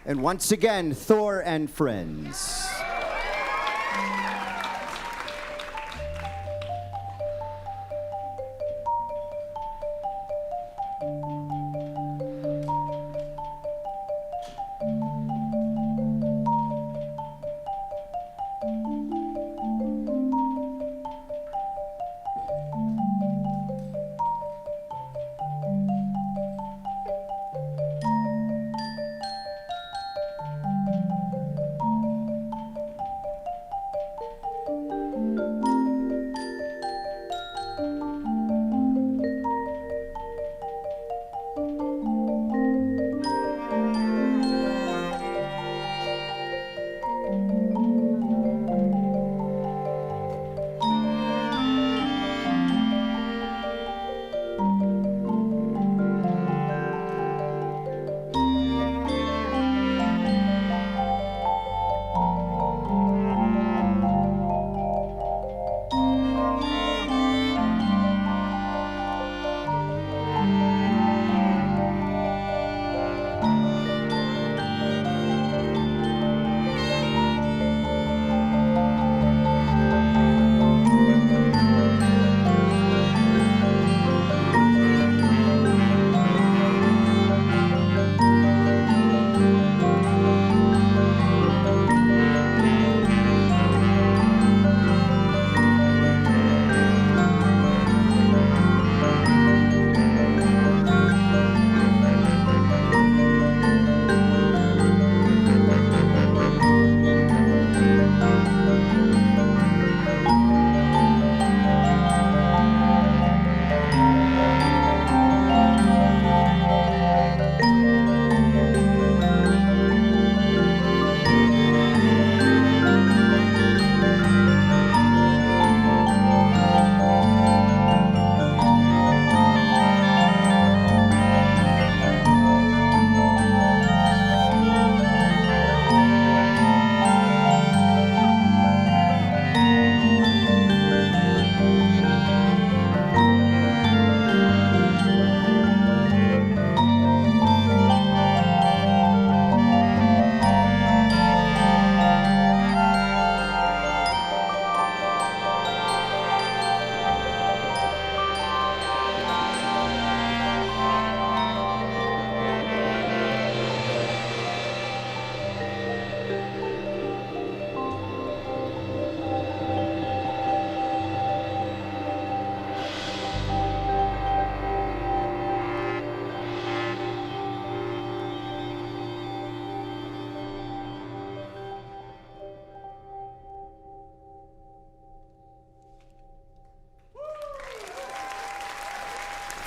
And once again, Thor and Friends.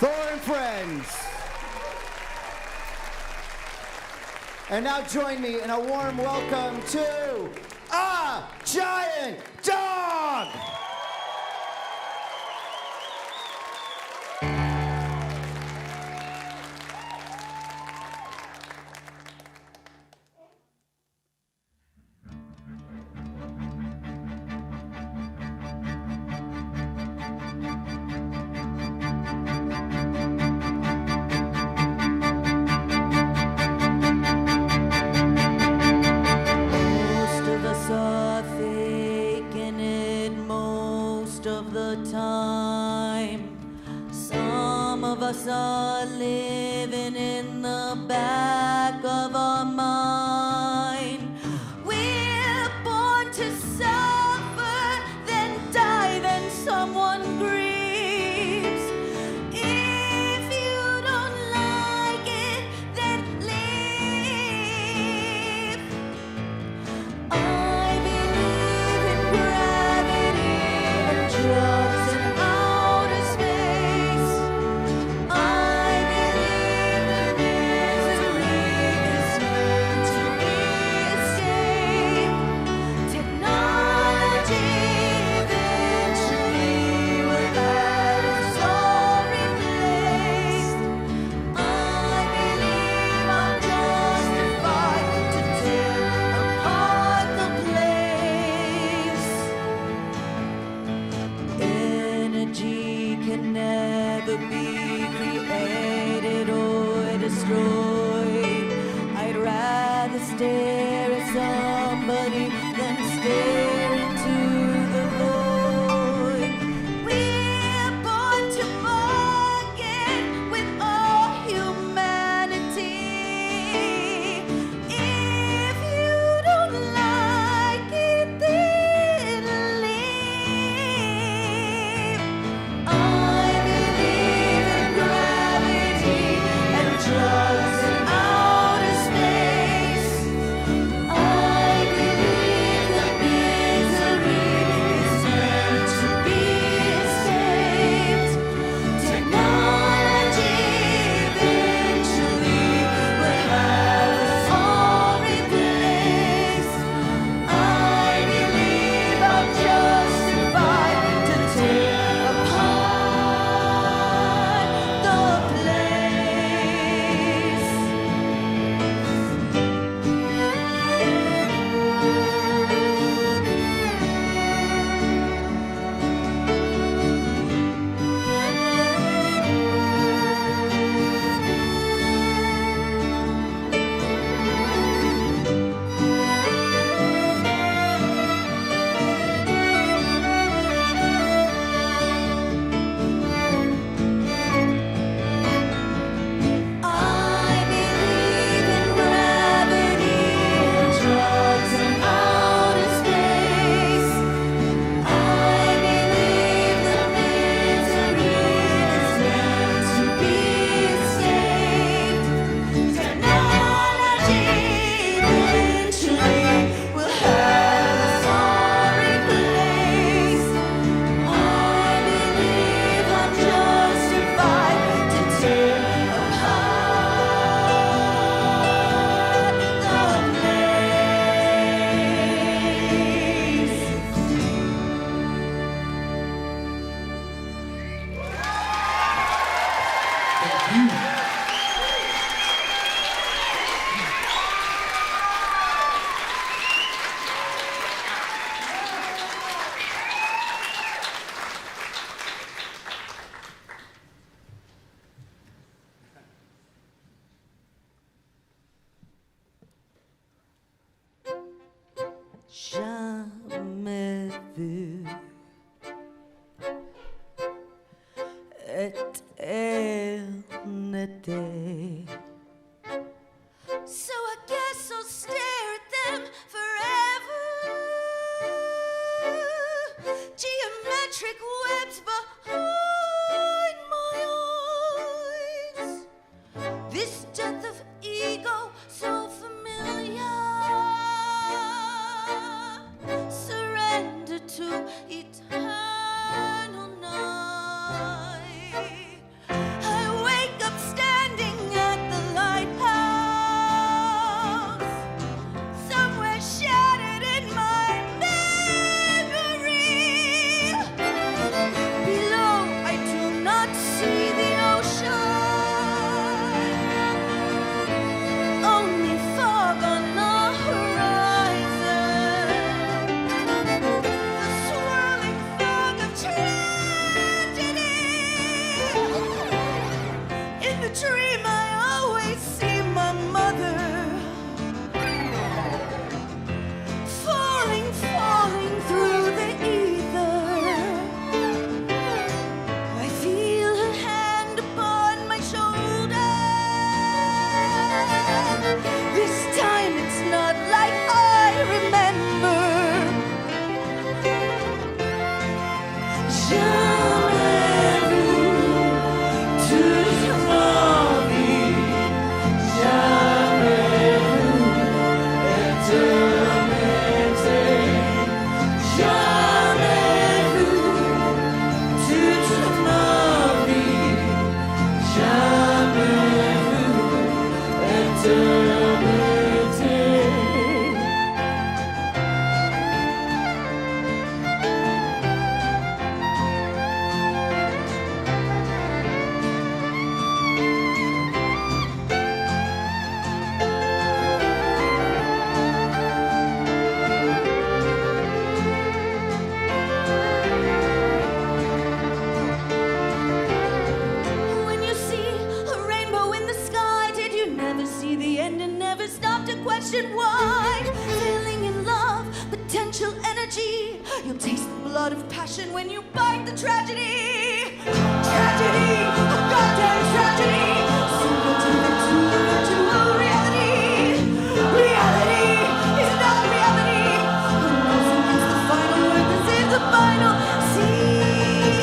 Thor and Friends. And now join me in a warm welcome to A Giant Dog! Are living in the back of our mind. We're born to suffer, then die, then someone grieves. If you don't like it, then leave. I believe in gravity and drugs and outer space. I believe in misery. jamais vu éternité. So I guess I'll stare at them forever. Geometric webs behind my eyes. This death of ego so familiar. Surrender to eternal night. I wake up standing at the lighthouse, somewhere shattered in my memory. Below, I do not see the ocean, only fog on the horizon. The swirling fog of tragedy. In the dream, I always see my mother falling, falling through the ether. I feel her hand upon my shoulder. This time it's not like I remember. Jamais vu toute ma vie. Jamais vu éternité. Jamais vu toute ma vie. Jamais vu éternité. When you see a rainbow in the sky, did you never see the end and never stop to question why? Feeling in love, potential energy. You'll taste the blood of passion when you bite the tragedy. Tragedy, a goddamn tragedy. Single to a reality. Reality is not reality. Who knows who gets the final word? This is the final scene.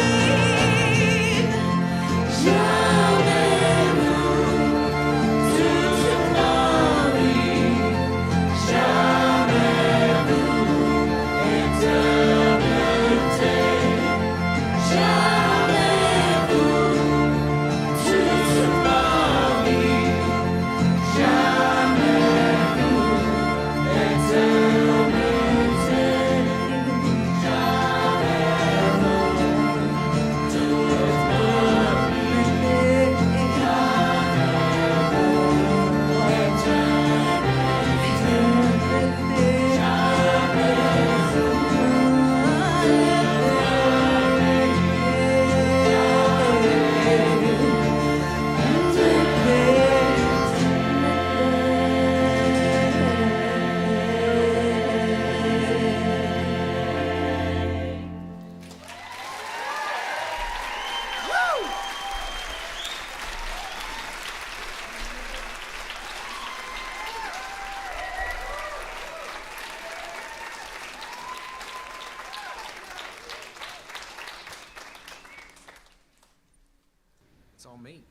Jamais vu toute ma vie. Jamais vu éternité. Jamais vu toute ma vie. Jamais vu éternité. Jamais vu toute ma It's on me.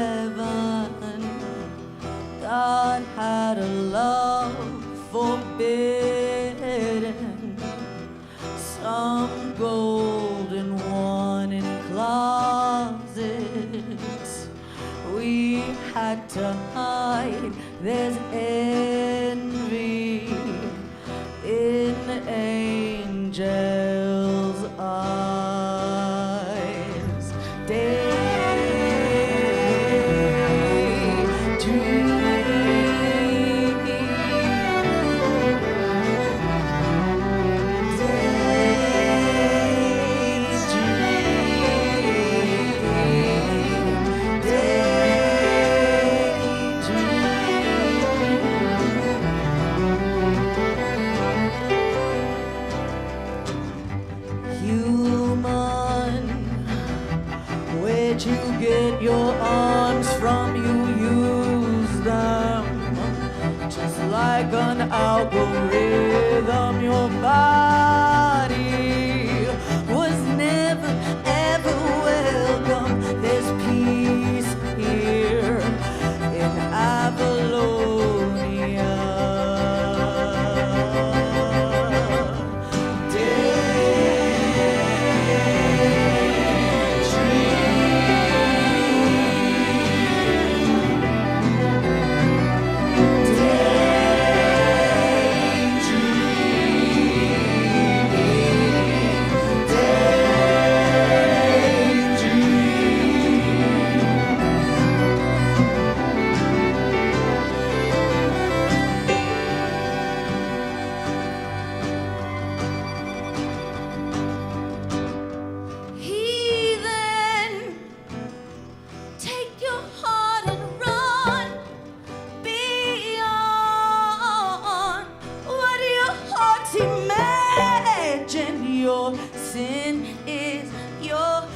Heaven, God had a love forbidden, some golden one in closets. We had to hide. There's envy in angels' eyes. Daydreaming. algorithm. Your body was never ever welcome. There's peace here in Avalonia. Heathen, take your heart and run beyond what your heart imagine. Your sin is your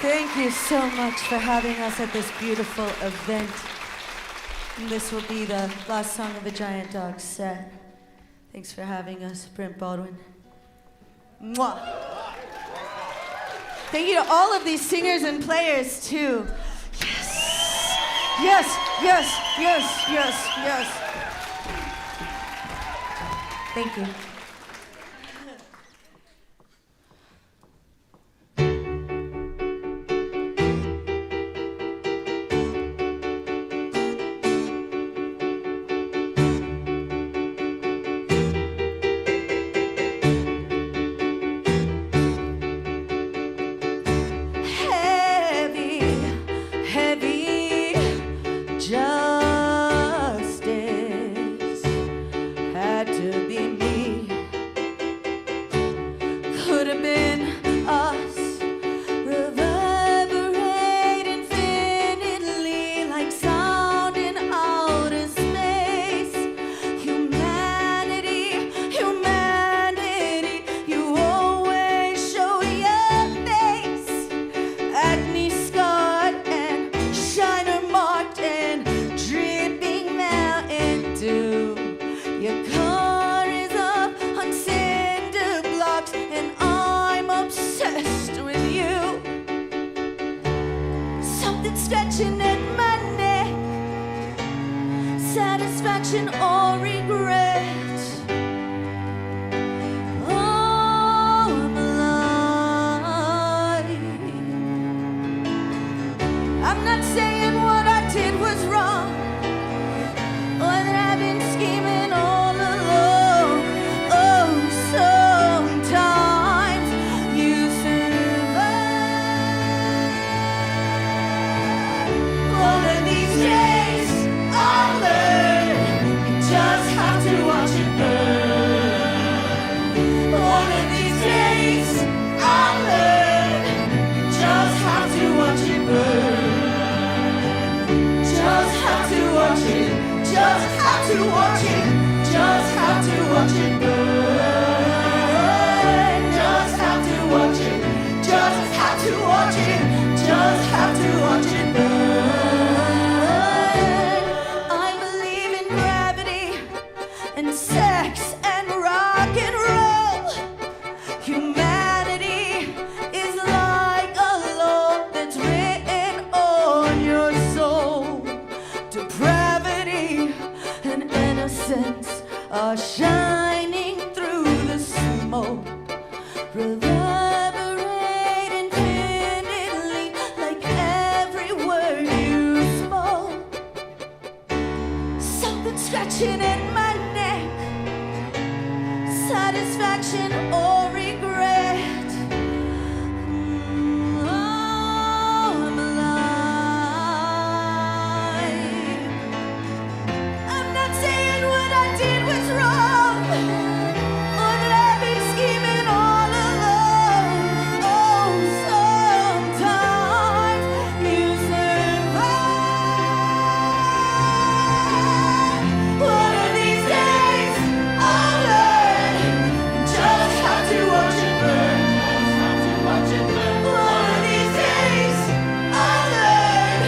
Thank you so much for having us at this beautiful event. And this will be the last song of a Giant Dog set. Thanks for having us, Brent Baldwin. Mwah. Thank you to all of these singers and players, too. Yes, yes, yes, yes, yes, yes. Thank you. Stretching at my neck, satisfaction or regret. Oh, I'm alive. I'm not saying what I did was wrong, or that I've been scheming all along. Oh, sometimes you survive. One of these days to watch it, just have to watch it burn. Just have to watch it, just have to watch it, just have to watch it burn. I believe in gravity and sex and rock and roll. Humanity is like a law that's written on your soul. Depravity and innocence are shining through the smoke. Reverberate infinitely like every word you spoke. Something scratching at my neck, satisfaction or regret. Oh, I'm alive. I'm not saying what I did was wrong, or that I've been scheming all along. Oh, sometimes you survive. One of these days I'll learn. Just have to watch it burn. One of these days I'll learn.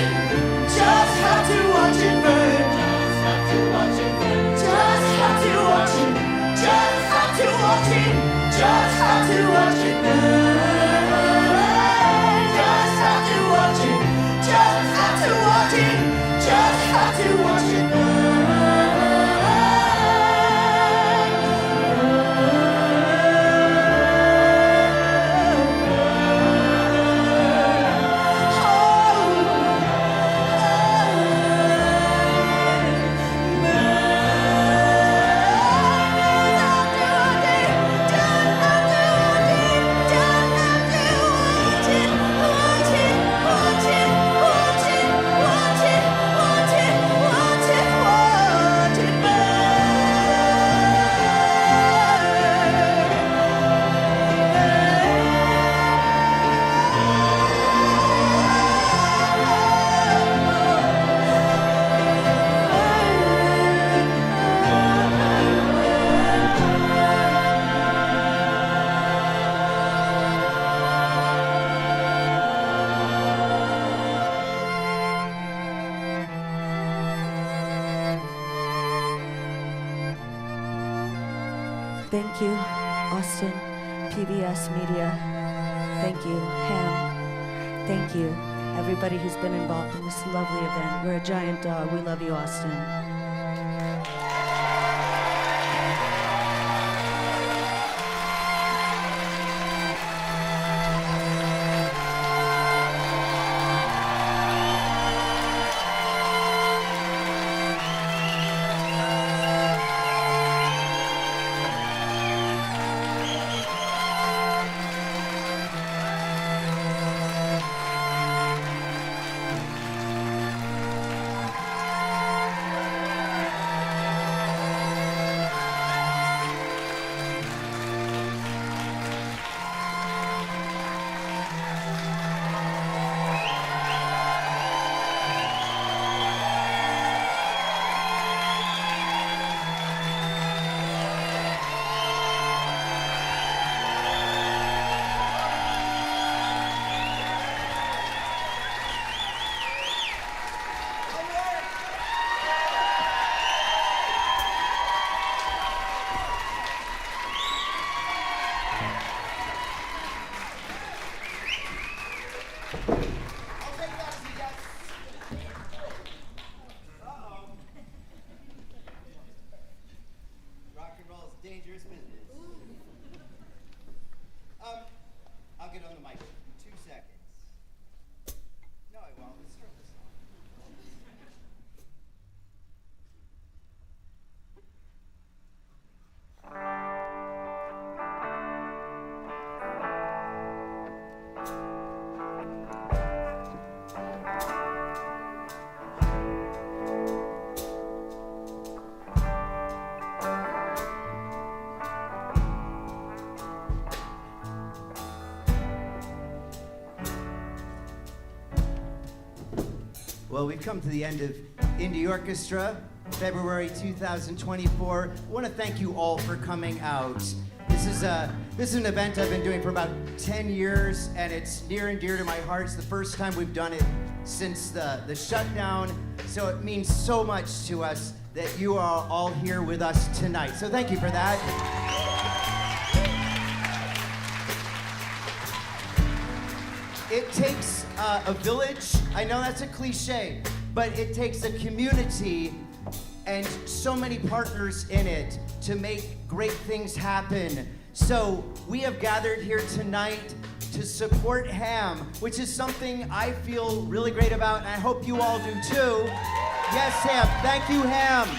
Just have to watch it burn. Just have to watch it. Just have to watch it. Just have to watch it burn. Just have to watch it. Just have to watch it. Just have to watch it Thank you, Austin, PBS Media. Thank you, HAAM. Thank you, everybody who's been involved in this lovely event. We're a giant dog. We love you, Austin. Well, we've come to the end of Indie Orchestra. February 2024. I want to thank you all for coming out. This is an event I've been doing for about 10 years, and it's near and dear to my heart. It's the first time we've done it since the shutdown, so it means so much to us that you are all here with us tonight. So thank you for that. It takes a village. I know that's a cliche, but it takes a community and so many partners in it to make great things happen. So we have gathered here tonight to support HAAM, which is something I feel really great about, and I hope you all do too. Yes, HAAM. Thank you, HAAM.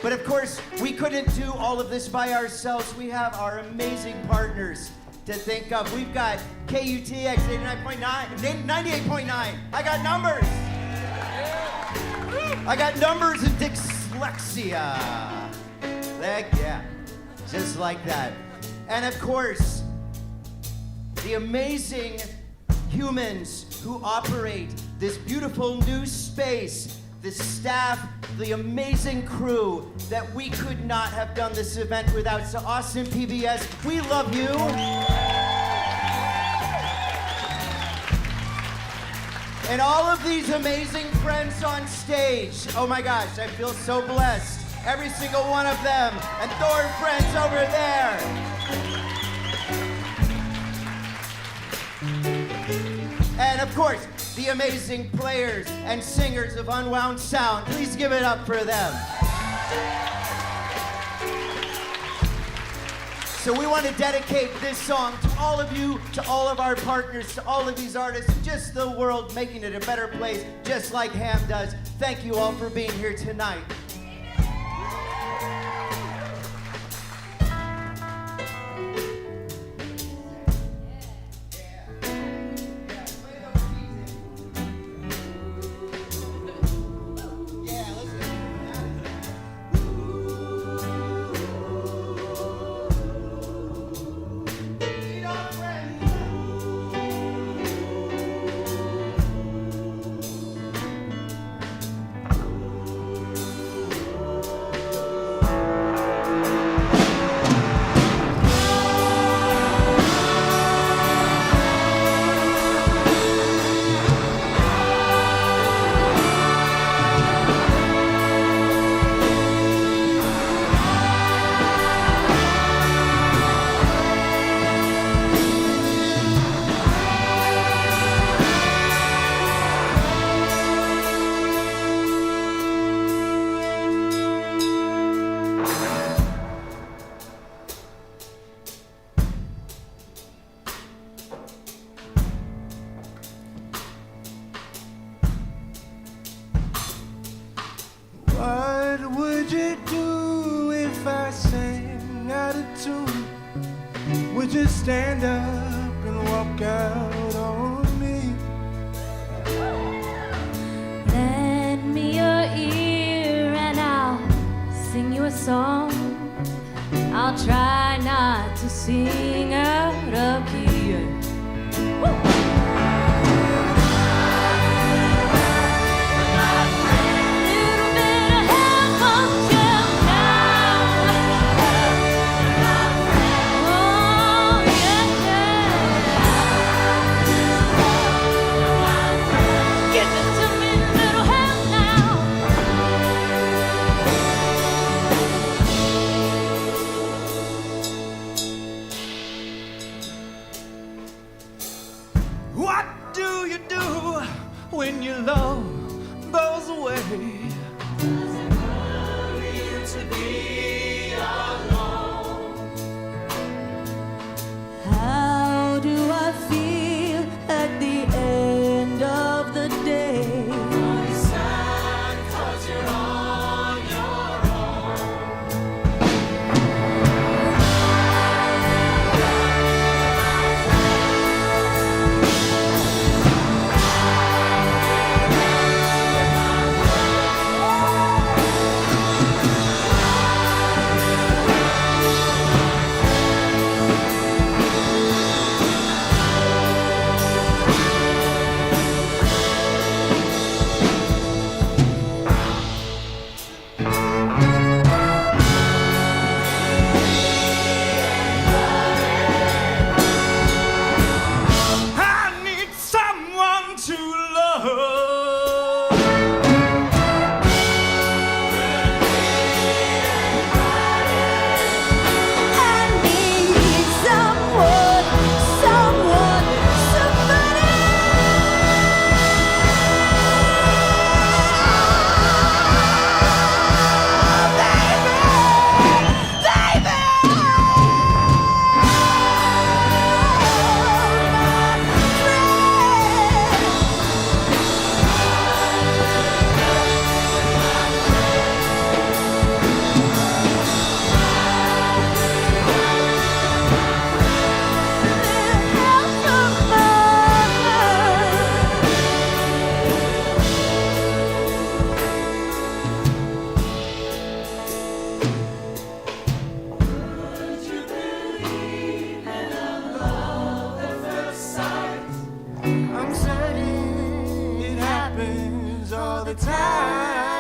But of course, we couldn't do all of this by ourselves. We have our amazing partners to think of. We've got KUTX 98.9. I got numbers. I got numbers and dyslexia. Heck yeah, just like that. And of course, the amazing humans who operate this beautiful new space, the staff, the amazing crew, that we could not have done this event without. So Austin PBS, we love you. And all of these amazing friends on stage. Oh my gosh, I feel so blessed. Every single one of them. And Thor Friends over there. And of course, the amazing players and singers of Unwound Sound. Please give it up for them. So we want to dedicate this song to all of you, to all of our partners, to all of these artists, just the world, making it a better place, just like HAAM does. Thank you all for being here tonight. What would you do if I sang out of tune? Would you stand up and walk out on me? Lend me your ear and I'll sing you a song. I'll try not to sing out of key. Woo! What do you do when your love goes away? To be alone. How do I feel at the end of the day? Sad 'cause you're on your own. all the time.